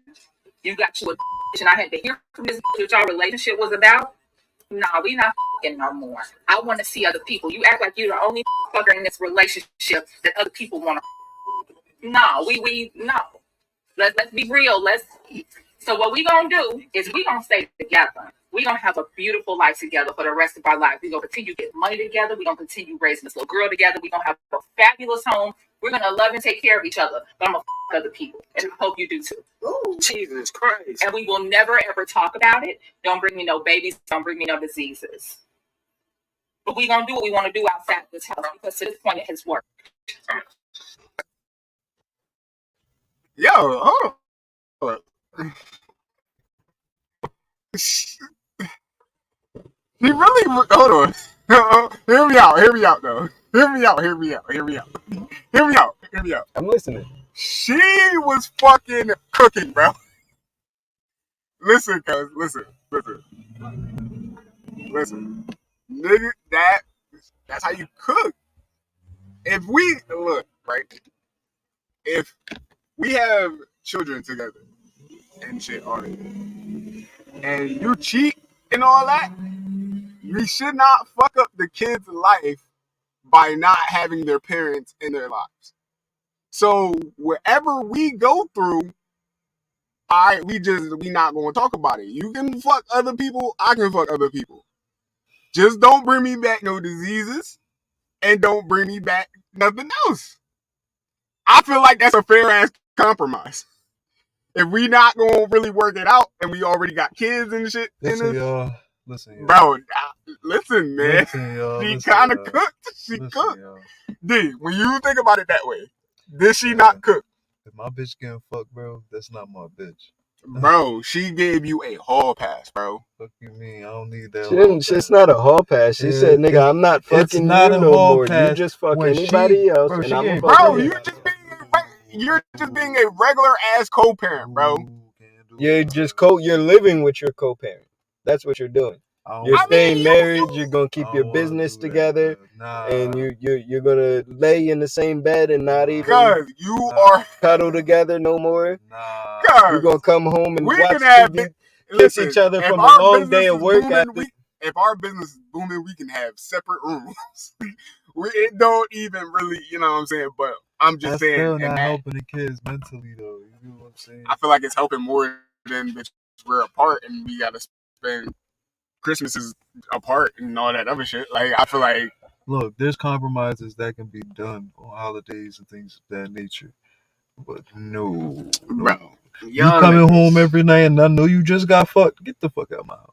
You got you a and I had to hear from this what our relationship was about. Nah, we not no more. I want to see other people. You act like you're the only fucker in this relationship that other people want to. No, no. Let's be real. So what we gonna do is we gonna stay together. We gonna have a beautiful life together for the rest of our life. We gonna continue to get money together. We gonna continue raising this little girl together. We gonna have a fabulous home. We're gonna love and take care of each other. But I'm gonna other people, and I hope you do too. Ooh, Jesus Christ! And we will never ever talk about it. Don't bring me no babies. Don't bring me no diseases. But we gonna do what we want to do outside this house because to this point it has worked. Yo, hold on. He really hold on. Hear me out though. Hear me out. I'm listening. She was fucking cooking, bro. Listen, cuz, listen. Nigga, that's how you cook. If we look, right? If we have children together and shit already, and you cheat and all that, we should not fuck up the kid's life by not having their parents in their lives. So wherever we go through, we not gonna talk about it. You can fuck other people, I can fuck other people. Just don't bring me back no diseases, and don't bring me back nothing else. I feel like that's a fair ass compromise. If we not gonna really work it out, and we already got kids and shit, Listen, y'all. Bro, listen, man. She kind of cooked. She cooked. D, when you think about it that way, did she not cook? If my bitch getting fucked, bro, that's not my bitch. Bro, she gave you a hall pass, bro. Fuck you mean? I don't need that. She didn't. It's not a hall pass. She said, "Nigga, I'm not fucking you no more. You just fuck anybody else, and I'm a bro. You're just being a regular ass co-parent, bro. You're living with your co-parent. That's what you're doing. You're staying married. You're gonna keep your business together, and you're gonna lay in the same bed and not even are cuddle together no more. You're gonna come home and watch TV, kiss each other from a long day of work. If our business is booming, we can have separate rooms. It don't even really, you know what I'm saying? But I'm just saying, still not helping the kids mentally though. You know what I'm saying? I feel like it's helping more than we're apart and we gotta spend Christmases apart and all that other shit. Like, I feel like, look, there's compromises that can be done on holidays and things of that nature. But no, bro, you coming home every night and I know you just got fucked. Get the fuck out of my house.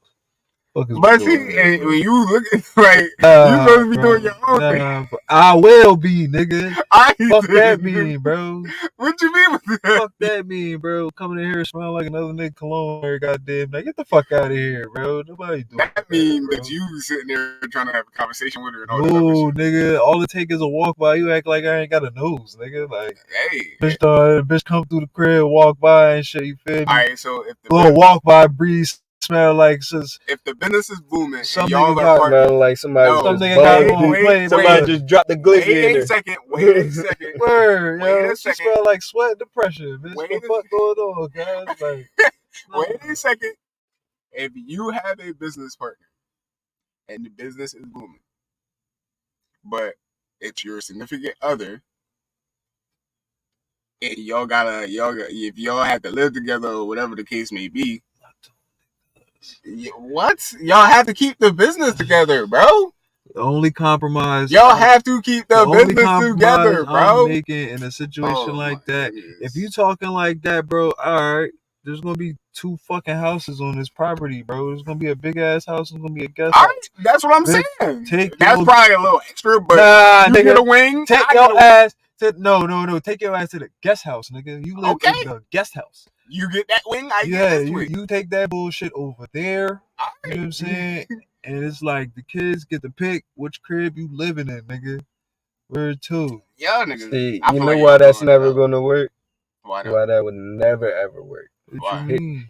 But see, when you look at like you supposed to be doing your own thing. I will be, nigga. Fuck that mean, mean, bro. What you mean with that? Fuck that mean, bro. Coming in here smelling like another nigga cologne or goddamn. Now get the fuck out of here, bro. Nobody doing that. Mean that you sitting there trying to have a conversation with her and all that shit. Nigga. All it take is a walk by. You act like I ain't got a nose, nigga. Like, bitch come through the crib, walk by and shit. You feel me? All right, so if the little walk by breeze. Smell like if the business is booming, and y'all are smelling like somebody somebody just dropped the glizzy in there. Wait a second. Word, yo. She smell like sweat depression. Bitch, what the fuck going on, guys? Like, wait a second. If you have a business partner and the business is booming, but it's your significant other, and if y'all have to live together or whatever the case may be. What? Y'all have to keep the business together, bro. The only compromise have to keep the business together, bro. I'm making in a situation like that. Goodness. If you talking like that, bro, all right. There's gonna be 2 fucking houses on this property, bro. There's gonna be a big ass house. There's gonna be a guest house. That's what I'm saying. That's probably a little extra, but nah, you get a wing. Take your ass. No. Take your ass to the guest house, nigga. You live in the guest house. You get that wing, I get this wing. You take that bullshit over there. All You know what I'm saying? And it's like the kids get to pick which crib you living in, nigga. Where to? Yeah, nigga. See, you know why that's never gonna work? Why that would never ever work? What you mean?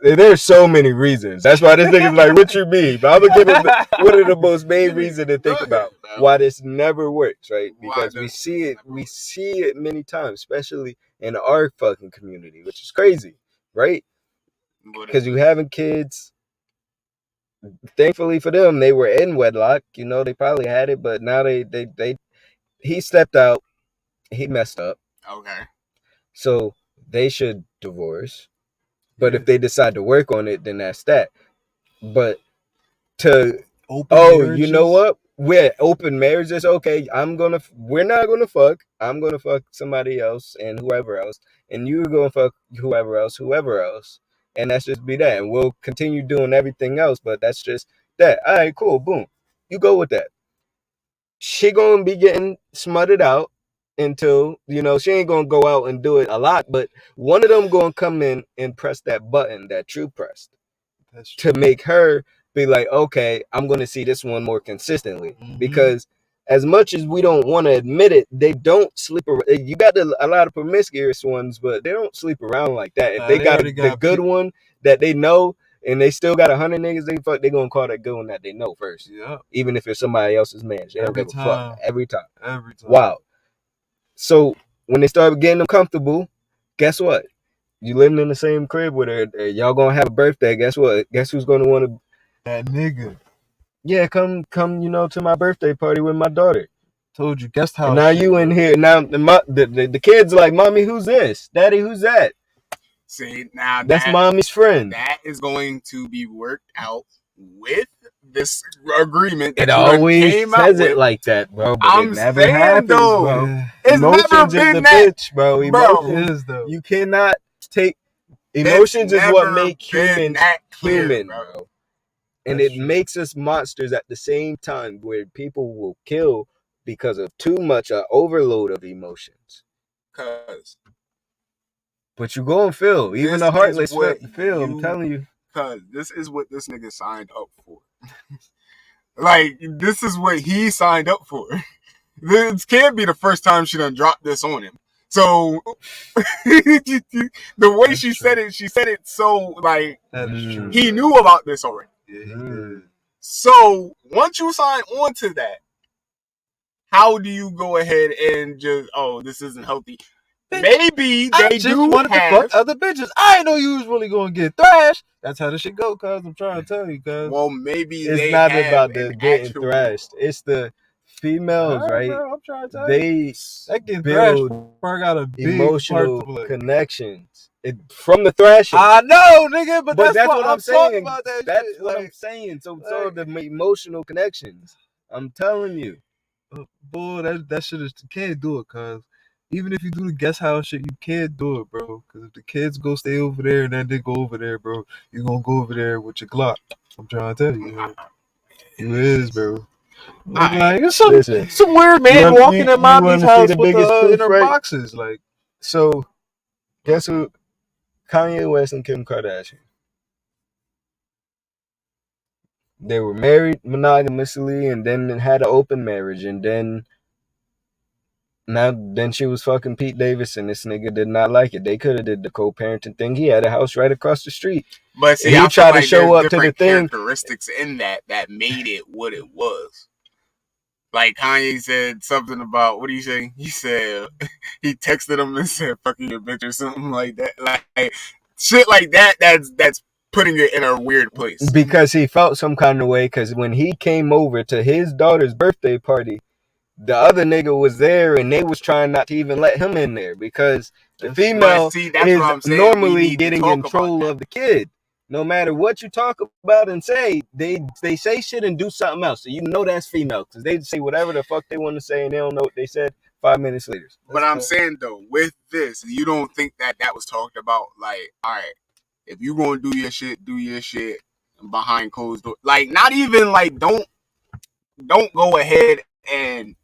There's so many reasons. That's why this nigga's like, what you mean? But I'm gonna give him one of the most main reasons to think about why this never works, right? Because we see it many times, especially in our fucking community, which is crazy, right? Because you having kids. Thankfully for them, they were in wedlock. You know, they probably had it, but now he stepped out. He messed up. Okay. So they should divorce. But if they decide to work on it, then that's that. But you know what? We're open marriages. Okay, we're not gonna fuck. I'm gonna fuck somebody else and whoever else, and you're gonna fuck whoever else, and that's just be that. And we'll continue doing everything else, but that's just that. All right, cool, boom. You go with that. She gonna be getting smutted out until, you know, she ain't gonna go out and do it a lot, but one of them gonna come in and press that button that True pressed to make her be like, okay, I'm gonna see this one more consistently. Because as much as we don't want to admit it, they don't sleep around. You got a lot of promiscuous ones, but they don't sleep around like that. If they got the good one that they know, and they still got 100 niggas they fuck, they gonna call that good one that they know first. Yeah. Even if it's somebody else's man. They don't give a fuck. Every time. Every time. Wow. So when they start getting them comfortable, guess what? You living in the same crib with her. Y'all gonna have a birthday. Guess what? Guess who's gonna want to? That nigga. Yeah, come, you know, to my birthday party with my daughter. Told you, guest house. And now you in here. Now the kids like, mommy, who's this? Daddy, who's that? See, now that's mommy's friend. That is going to be worked out with this agreement. It always says it like that, bro. But I'm it never saying happens, though, bro. it's Emotions never is been the that, bitch, bro. Emotions, though. You cannot take emotions is what make humans human, bro. And it makes us monsters at the same time, where people will kill because of too much overload of emotions. But you go and feel, even a heartless feel. I'm telling you. Cause this is what this nigga signed up for. Like, this is what he signed up for. This can't be the first time she done dropped this on him. So the way she said it so like that is true. He knew about this already. Yeah, he did. So once you sign on to that, how do you go ahead and just, oh, this isn't healthy? Maybe they just wanted to fuck other bitches. I didn't know you was really gonna get thrashed. That's how the shit go, cuz. I'm trying to tell you, cuz. Well, maybe it's not about the getting thrashed. It's the females, right? Bro, I'm trying to tell you. They build got a big emotional connections from the thrashing. I know, nigga, but that's what I'm saying. About that that's shit. what I'm saying. So the emotional connections. I'm telling you. Boy, that shit is, you can't do it, cuz. Even if you do the guest house shit, you can't do it, bro. Because if the kids go stay over there and then they go over there, bro, you're going to go over there with your Glock. I'm trying to tell you. Man. You is, bro. Like, it's some weird man walking in mommy's house with in her boxes. Like, so, guess who? Kanye West and Kim Kardashian. They were married monogamously and then had an open marriage, and then she was fucking Pete Davidson. This nigga did not like it. They could have did the co-parenting thing. He had a house right across the street. But see, he tried to show up to the thing. Characteristics in that made it what it was. Like Kanye said something about, what do you say? He said he texted him and said "fucking your bitch" or something like that. Like shit like that. That's putting it in a weird place. Because he felt some kind of way. Because when he came over to his daughter's birthday party, the other nigga was there and they was trying not to even let him in there because the female is normally getting control of the kid. No matter what you talk about and say, they say shit and do something else. So you know that's female because they say whatever the fuck they want to say and they don't know what they said 5 minutes later. But I'm saying though, with this, you don't think that was talked about? Like, all right, if you gonna do your shit behind closed doors. Like, not even like don't go ahead and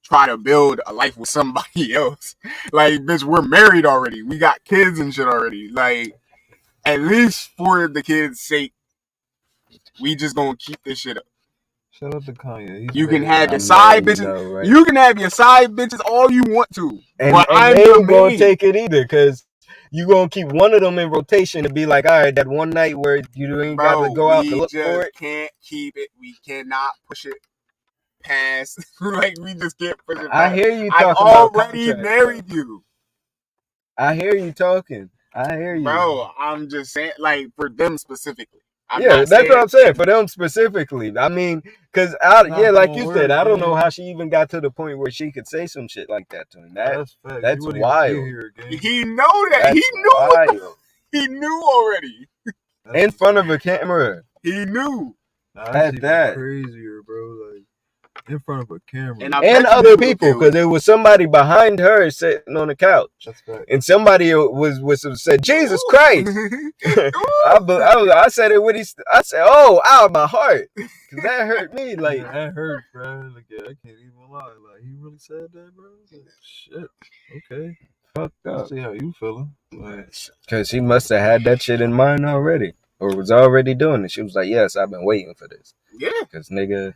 try to build a life with somebody else. Like, bitch, we're married already. We got kids and shit already. Like, at least for the kids' sake, we just gonna keep this shit up. Shout out to Kanye. You can made have it. your I side know, bitches. you know, right? You can have your side bitches all you want to. And but I'm they the ain't gonna main. take it either, because you gonna keep one of them in rotation and be like, all right, that one night where you ain't gotta go out to We look for just it. can't keep it. We cannot push it past. Like, we just can't push it I past. hear you I've talking about already contracts, married bro. you. I hear you talking. I hear you. Bro, I'm just saying, like, for them specifically. I'm Yeah, not that's saying what I'm saying. For them specifically. I mean, because, Not yeah, like you gonna said, work, I don't know man. how she even got to the point where she could say some shit like that to him. That's facts. That's You wouldn't even be wild. here again. he know that. That's He knew. wild. He knew already. In front of a camera. He knew. Nah, At that's even that. crazier, bro. Like, in front of a camera. And I And bet you other they people, okay with because there was somebody behind her sitting on the couch. That's facts. And somebody was said, Jesus Ooh. Christ. I said it when I said, oh, ow, my heart. Because that hurt me. Like, Yeah, that hurt, bro. Like, yeah, I can't even lie. Like, he really said that, bro. Like, shit. Okay. fucked Let's up. see how you feeling. Because she must have had that shit in mind already. Or was already doing it. She was like, yes, I've been waiting for this. Yeah. Because, nigga.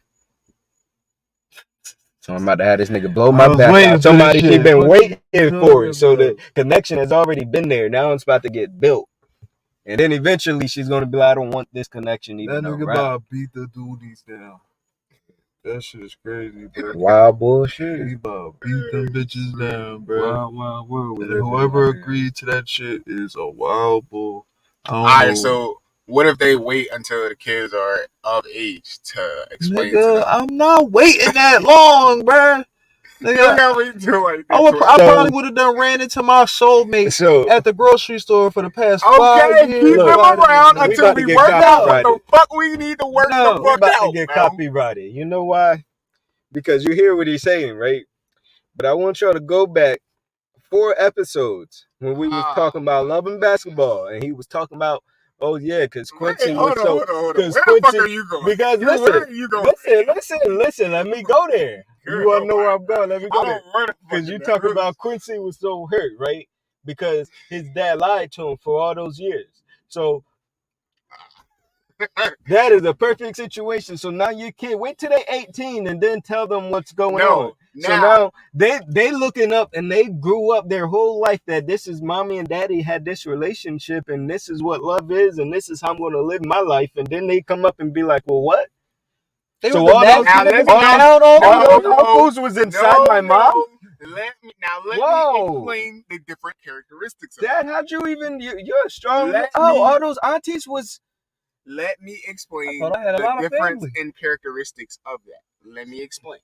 So I'm about to have this nigga blow I my was back waiting out. for Somebody this she shit. been What waiting you for talking it. So the about? connection has already been there. Now it's about to get built. And then eventually she's going to be like, I don't want this connection even That nigga around. about to beat the duties down. That shit is crazy, bro. Wild bullshit. He about to beat them bitches down, bro. Wild world. And whoever agreed to that shit is a wild bull. I don't All know. right, so what if they wait until the kids are of age to explain to Nigga, them? I'm not waiting that long, bro. You Nigga, gotta wait until like I they're probably would have done ran into my soulmate So at the grocery store for the past okay, 5 years. keep Look, them around we until about to we get work out what the copyrighted. fuck we need to work the We fuck about to out, get man. copyrighted. You know why? Because you hear what he's saying, right? But I want y'all to go back 4 episodes when we was talking about love and basketball, and he was talking about, oh yeah, because Quincy Wait, was hold on, so. hold on. Where Because the fuck Quincy, are you going? because Where are you going? listen. Let me go there. You want to know where I'm going? Let me go I there. don't want to Because you talk about Quincy was so hurt, right? Because his dad lied to him for all those years. So that is a perfect situation. So now your kid, wait till they 18 and then tell them what's going on. So now they looking up and they grew up their whole life that this is mommy and daddy had this relationship and this is what love is and this is how I'm going to live my life. And then they come up and be like, well, what? They So were all the those, nasty all those uncles was inside my mom? Let me explain the different characteristics of Dad, how'd you even, you're a strong, Let all me- those aunties was, Let me explain I thought I had a the lot of difference family. in characteristics of that. Let me explain.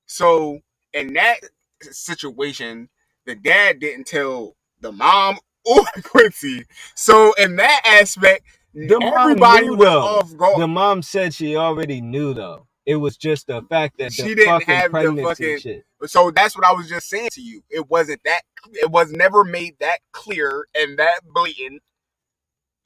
So, in that situation, the dad didn't tell the mom or Quincy. So, in that aspect, everybody was off guard. The mom said she already knew, though. It was just the fact that She the didn't fucking have the pregnancy fucking shit. So that's what I was just saying to you. It wasn't that. It was never made that clear and that blatant.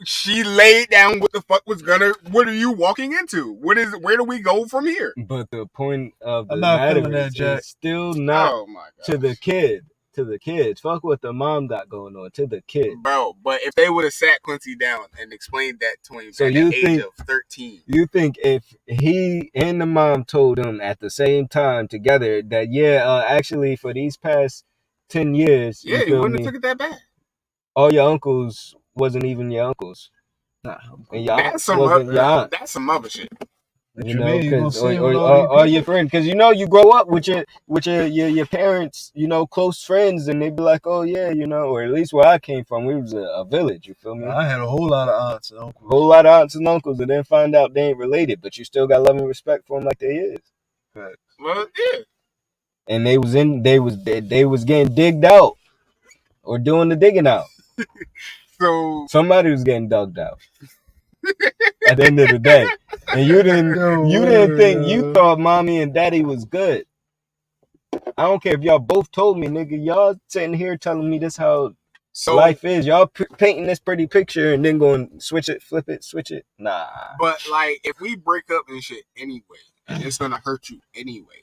She laid down what the fuck was gonna. What are you walking into? Where do we go from here? But the point of the I'm not matter feeling that, Jack. is still not Oh my god. to the kid. To the kids. Fuck what the mom got going on. To the kid. Bro, but if they would have sat Quincy down and explained that to him So at you the think- age of 13. You think if he and the mom told him at the same time together that, actually for these past 10 years, Yeah, you he feel wouldn't me, have took it that bad. all your uncles wasn't even your uncles. Nah, And your That's aunts some wasn't your aunt. that's some other shit. what You you know, mean? You gonna because see him or with all these your people? friend, because you grow up with your parents, close friends, and they be like, oh yeah, or at least where I came from, we was a village. You feel me? I had a whole lot of aunts and A uncles. whole lot of aunts and uncles, and then find out they ain't related, but you still got love and respect for them like they is. Well, yeah. And they was getting digged out or doing the digging out. So Somebody was getting dug out. At the end of the day, and you didn't think you thought mommy and daddy was good. I don't care if y'all both told me, nigga. Y'all sitting here telling me this how life is. Y'all painting this pretty picture and then going switch it, flip it, switch it. Nah. But like, if we break up and shit anyway, and it's gonna hurt you anyway,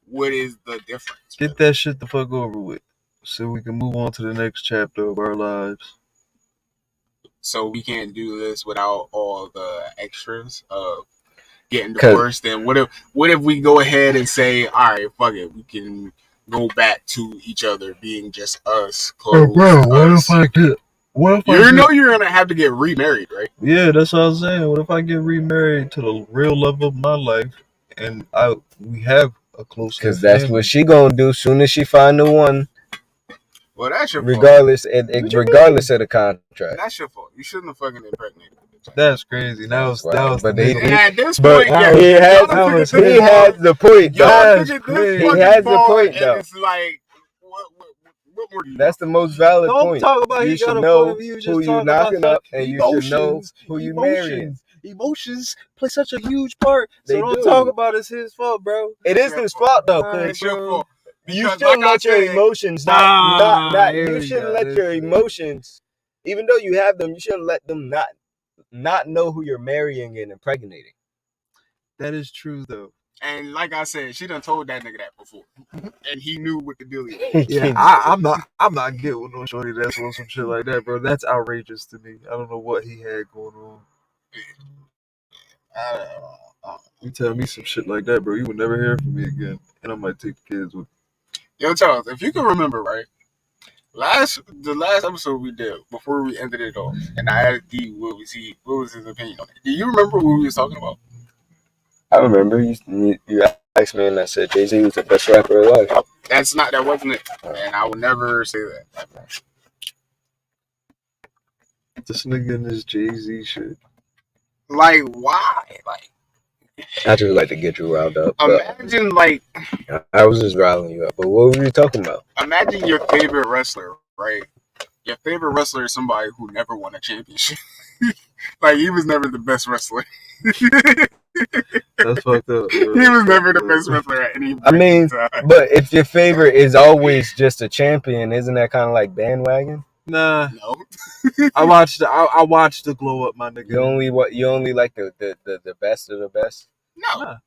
what is the difference? Get that shit the fuck over with, so we can move on to the next chapter of our lives. So we can't do this without all the extras of getting 'Cause- divorced. Then what if we go ahead and say, all right, fuck it, we can go back to each other being just us, close. You know you're gonna have to get remarried, right? Yeah, that's what I was saying. What if I get remarried to the real love of my life, and we have a close? Because that's what she gonna do soon as she find the one. Well, that's your regardless, fault. regardless of the contract. That's your fault. You shouldn't have fucking impregnated the bitch. That's crazy. That was But at this but point, yeah, he has the point. Y'all He figured this has the fucking point part, though. and it's like, what more do you That's the most valid Don't point. talk about You he should got a know point of view. Just who you talk knocking about up, and you should know who you marrying. Emotions play such a huge part. So They don't do. talk about it's his fault, bro. It is his fault though, It's your fault. You Because, shouldn't like I let your said, emotions you shouldn't let your emotions, even though you have them, you shouldn't let them not know who you're marrying and impregnating. That is true though. And like I said, she done told that nigga that before, and he knew what the deal is. Yeah, I'm not getting with no shorty that's on some shit like that, bro. That's outrageous to me. I don't know what he had going on. You tell me some shit like that, bro, you would never hear from me again, and I might take the kids with. Yo, Charles, if you can remember, right? The last episode we did before we ended it off, and I asked D what was his opinion on it. Do you remember what we was talking about? I remember you asked me, and I said Jay-Z was the best rapper alive. That wasn't it, and I will never say that. This nigga and this Jay-Z shit. Like, why? Like, I just like to get you riled up. Imagine, like, I was just riling you up. But what were you talking about? Imagine your favorite wrestler, right? Your favorite wrestler is somebody who never won a championship. Like, he was never the best wrestler. That's fucked up. He was never the best wrestler at any point. I mean, but if your favorite is always just a champion, isn't that kind of like bandwagon? Nah. No. I watched the glow up, my nigga. You only like the best of the best? No. Nah.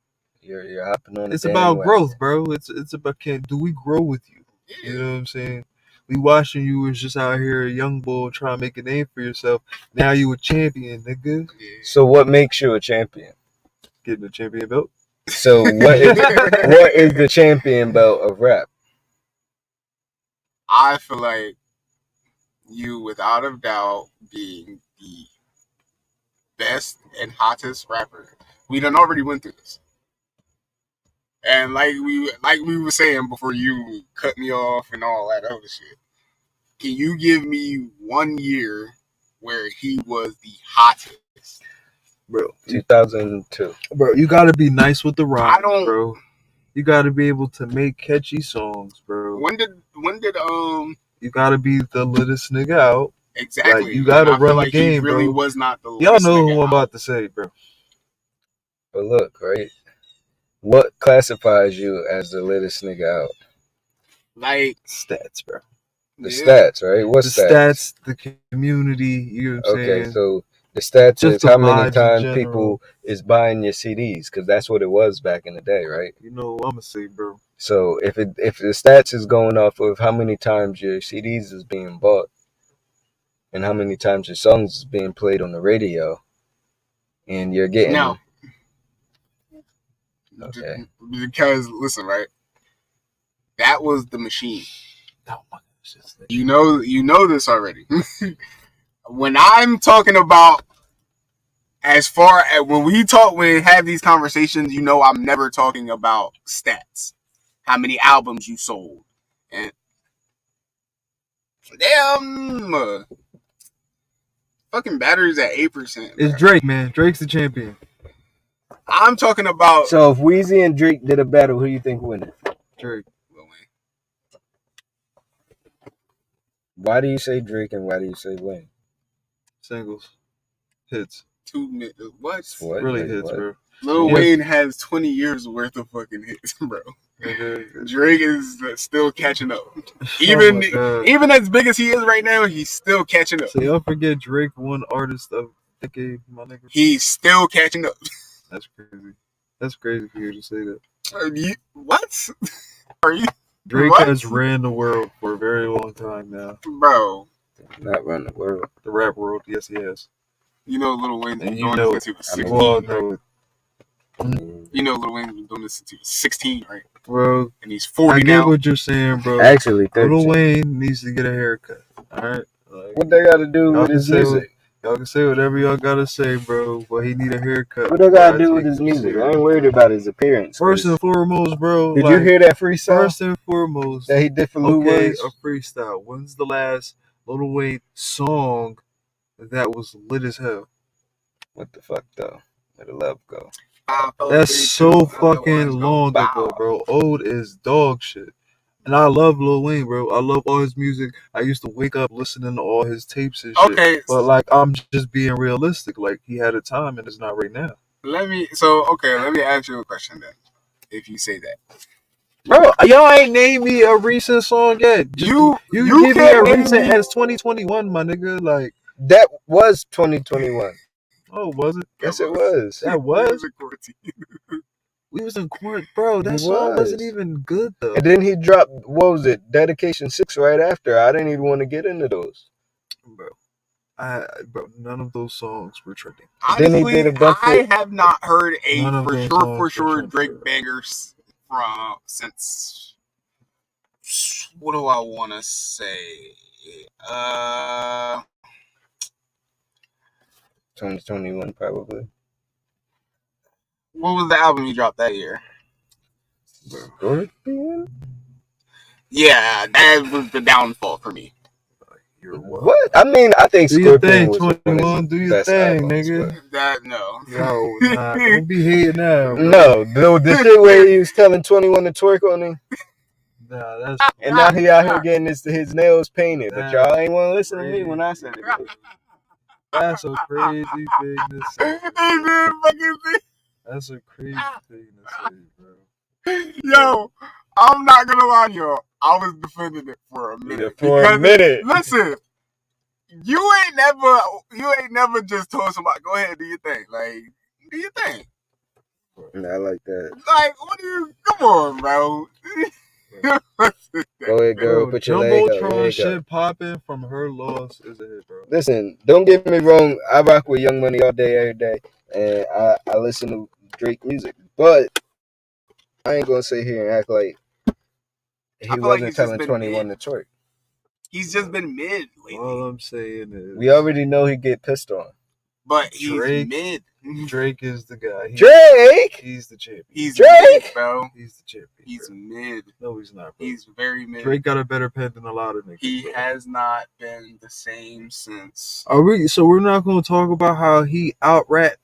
You're hopping on. It's about growth, bro. It's about do we grow with you? Yeah. You know what I'm saying? We watching you was just out here a young bull trying to make a name for yourself. Now you a champion, nigga. Yeah. So what makes you a champion? Getting a champion belt. So what is the champion belt of rap? I feel like you, without a doubt, being the best and hottest rapper. We done already went through this. And like we were saying before you cut me off and all that other shit, can you give me 1 year where he was the hottest? Bro, 2002. Bro, you gotta be nice with the rhymes, I don't- bro. You gotta be able to make catchy songs, bro. When did You gotta be the littest nigga out. exactly? Like, you gotta And I feel run the like game, he really bro. was not the Y'all least know nigga who I'm out. about to say, bro. But look, right? What classifies you as the littest nigga out? Like Stats, bro. The stats, right? What The stats? the community, you know what I'm Okay, saying? so the stats Just is the how many vibes in times general. people is buying your CDs, because that's what it was back in the day, right? You know what I'm gonna say, bro. So if the stats is going off of how many times your CDs is being bought and how many times your songs is being played on the radio, and you're getting no. Okay. Because listen, right? That was the machine. Oh my gosh, You know this already. When I'm talking about, as far as when we have these conversations, you know I'm never talking about stats. How many albums you sold. And damn, fucking batteries at 8%. It's Drake, man. Drake's the champion. I'm talking about. So if Weezy and Drake did a battle, who do you think winning? Drake. Why do you say Drake and why do you say Wayne? Singles. Hits. 2 minutes. What? What? Really Like, hits, what? bro. Lil Yes. Wayne has 20 years worth of fucking hits, bro. Drake is still catching up. Even as big as he is right now, he's still catching up. So y'all forget Drake won Artist of Decade, my nigga. He's still catching up. That's crazy. That's crazy for you to say that. What? Are you, Drake what? has ran the world for a very long time now. Bro? Not run the world. The rap world, yes, he has. You know Lil Wayne's been And you doing know this since he was I mean, 16. You all right? know it. You know Lil Wayne's been doing this since he was 16, right? Bro, And he's I 40 get now. what you're saying, bro. Actually, Lil 13. Wayne needs to get a haircut. Alright? Like, What they got to do y'all with can his say music? y'all can say whatever y'all gotta say, bro, but he need a haircut. What they before got I to do with take his him music? I serious. ain't worried about his appearance. First 'cause- and foremost, bro. Did like, you hear that freestyle First and foremost, that he did for Lou okay, Woods? a freestyle. When's the last Lil Wayne song that was lit as hell? What the fuck though? Where the love go? That's so fucking long ago, bro. Old is dog shit. And I love Lil Wayne, bro. I love all his music. I used to wake up listening to all his tapes and shit. Okay. But like, I'm just being realistic. Like, he had a time and it's not right now. Let me ask you a question then. If you say that, Bro, y'all ain't named me a recent song yet. you give me can't a name recent me- as 2021, my nigga. Like, That was 2021. oh, was it? Yes, it was. That was? in quarantine. We was in quarantine, bro. That He song wasn't was. even good though. And then he dropped, what was it, Dedication 6 right after. I didn't even want to get into those. Bro, none of those songs were trending. Then he Honestly, did a bunch I of- have not heard a None of for those sure songs were Drake trending. bangers from since. What do I want to say? 2021 probably. What was the album he dropped that year? Scorpion? Yeah, that was the downfall for me. You're what? What? I mean, I think Do your Scorpion thing, was one of 21. his Do your best thing, albums, nigga. but- That no. Yo, nah, don't be hating now. Bro. No, the shit where he was telling 21 to twerk on him, Nah, that's and now he out here getting his nails painted. But Nah. y'all ain't want to listen to me when I said it. that's a crazy thing to say. That's a crazy thing to say, bro. Yo, I'm not gonna lie to y'all. I was defending it for a minute. For a minute. Listen, you ain't never just told somebody, go ahead, do your thing. Like, do your thing. Nah, I like that. Like, what do you? Come on, bro. Go ahead, girl. Bro, Put your leg up. There Jumbotron you go. shit popping from her loss is a hit, bro. Listen, don't get me wrong. I rock with Young Money all day, every day, and I listen to Drake music. But I ain't gonna sit here and act like he feel like wasn't he's just telling been 21 to twerk. He's just been mid lately. All I'm saying is, We already know he get pissed on. But he's Drake- mid. Drake is the guy. Drake. He's the champion. He's Drake? mid, bro. He's the champion. He's bro. mid. No, he's not, bro. He's very mid. Drake got a better pen than a lot of niggas. He bro. has not been the same since. Are we? So we're not going to talk about how he out rapped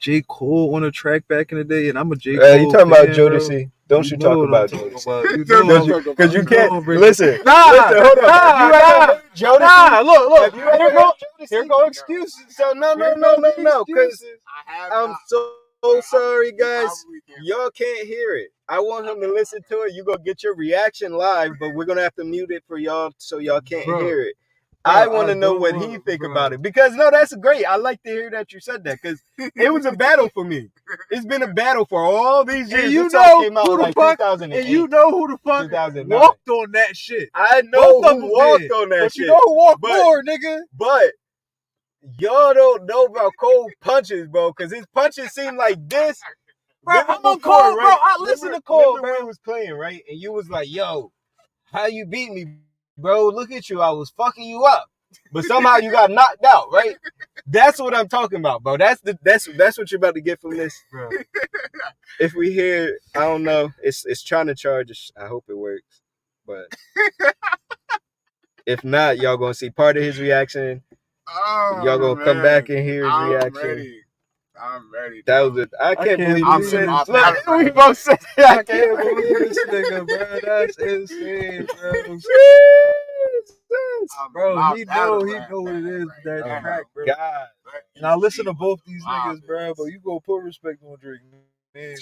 J. Cole on a track back in the day, and I'm a J. Cole. You talking about fan, bro. Jodeci? Don't you know talk what about I'm talking Jodeci? about. You Don't know, you- Because you can't bro. listen. Nah, listen, hold on. nah, Have you ever heard Jodeci? Nah, look. Have you ever Here heard go, Jodeci? here go excuses. So no, Here go because excuses. I have I'm not. so sorry, You guys. probably can't. Y'all can't hear it. I want him to listen to it. You gonna get your reaction live, but we're gonna have to mute it for y'all so y'all can't Bro. hear it. Bro, I want to I know don't what want- he think bro. about it because no, that's great. I like to hear that you said that because it was a battle for me. It's been a battle for all these years. And you This song know came out who the like fuck, 2008. and you know who the fuck 2009. walked on that shit. I know Both of who them walked did. on that But shit. you know who walked But- more, nigga? But y'all don't know about Cole punches, bro, because his punches seem like this. Bro, Remember I'm on before, Cole, bro. right? I listen to Cole, Remember bro. when he was playing, right? And you was like, yo, how you beat me, bro? Look at you. I was fucking you up. But somehow you got knocked out, right? That's what I'm talking about, bro. That's what you're about to get from this. Bro. If we hear, I don't know, it's trying to charge us. I hope it works. But if not, y'all gonna see part of his reaction. Oh, Y'all gonna come man. back and hear his I'm reaction. ready. I'm ready. That bro. was it. I can't can't believe believe you said it. it. Look, we both said it. I can't believe this nigga, bro. That's insane, bro. I'm Bro, not he that know rap what it is, right that now. track, bro. God. And I listen to both these Wow, niggas, bro, but you go put respect on Drake, man,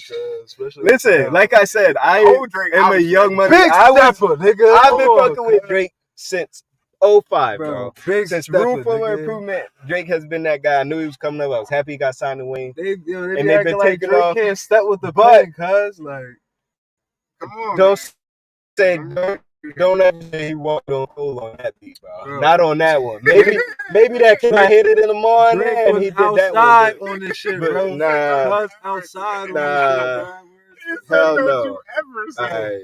especially Listen, like I said, I Old Drake, am a I was young money. big stepper, nigga. I've been Come on, fucking with cuz. Drake since 05, bro. Big Since stepper, Room for nigga. Improvement, Drake has been that guy. I knew he was coming up. I was happy he got signed to Wayne. They And be they've acting been like taking Drake off. can't step with the But- pen, cuz like Come on, Don't man. say don't ever say he walked on Cole on that beat, bro. Bro. Not on that one. Maybe that Can I Hit It in the Morning Drake and was he did that outside one. on this shit, But bro. nah, Cuz outside on this shit, nah, bro. He said, hell don't no. you ever say. All right.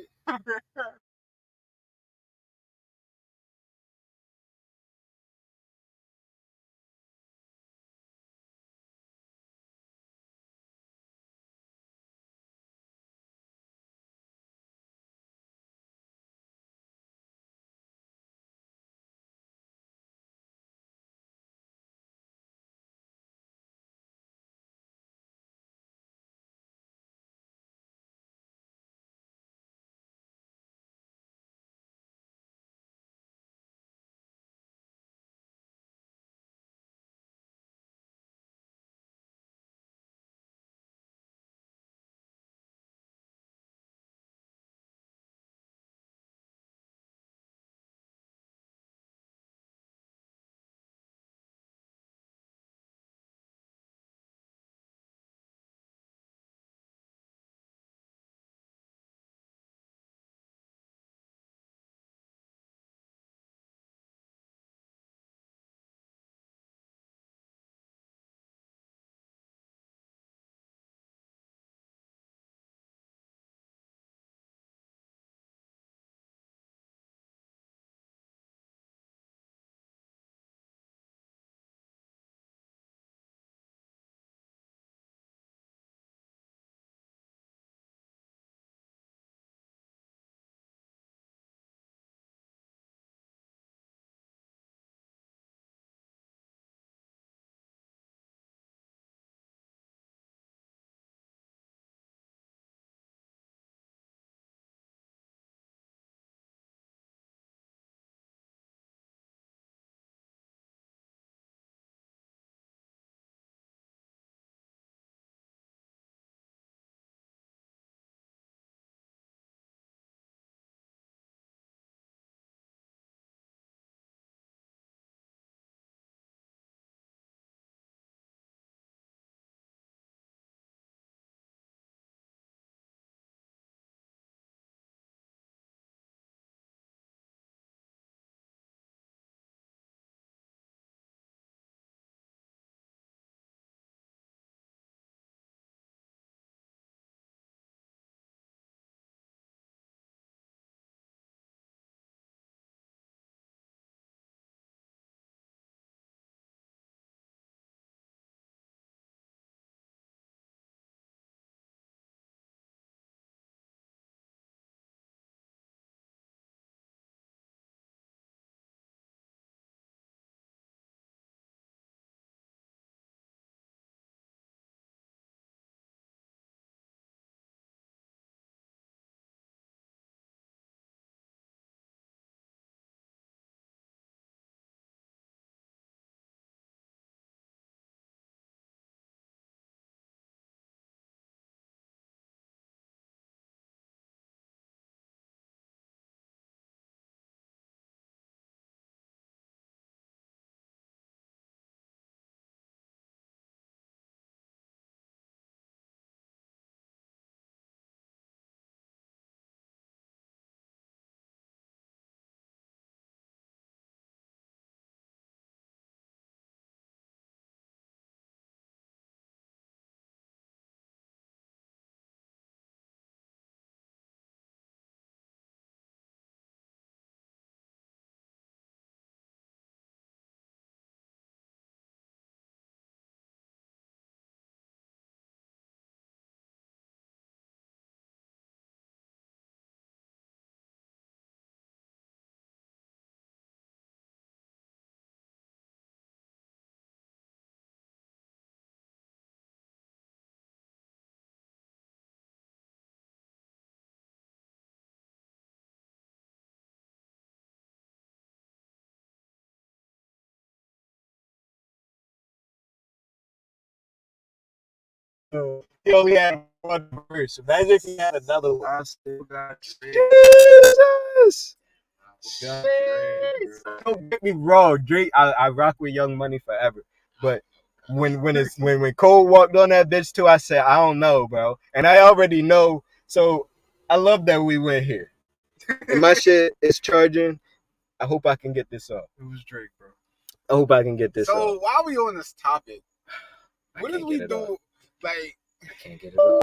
He only had one verse. Imagine if he had another one. I still got Jesus! got Drake, bro. Don't get me wrong, Drake. I rock with Young Money forever, but when Cole walked on that bitch too, I said I don't know, bro, and I already know. So I love that we went here. And my shit is charging. I hope I can get this off. It was Drake, bro. I hope I can get this So off. while we on this topic, I what did can't we get it off. do? Like, I can't get it off.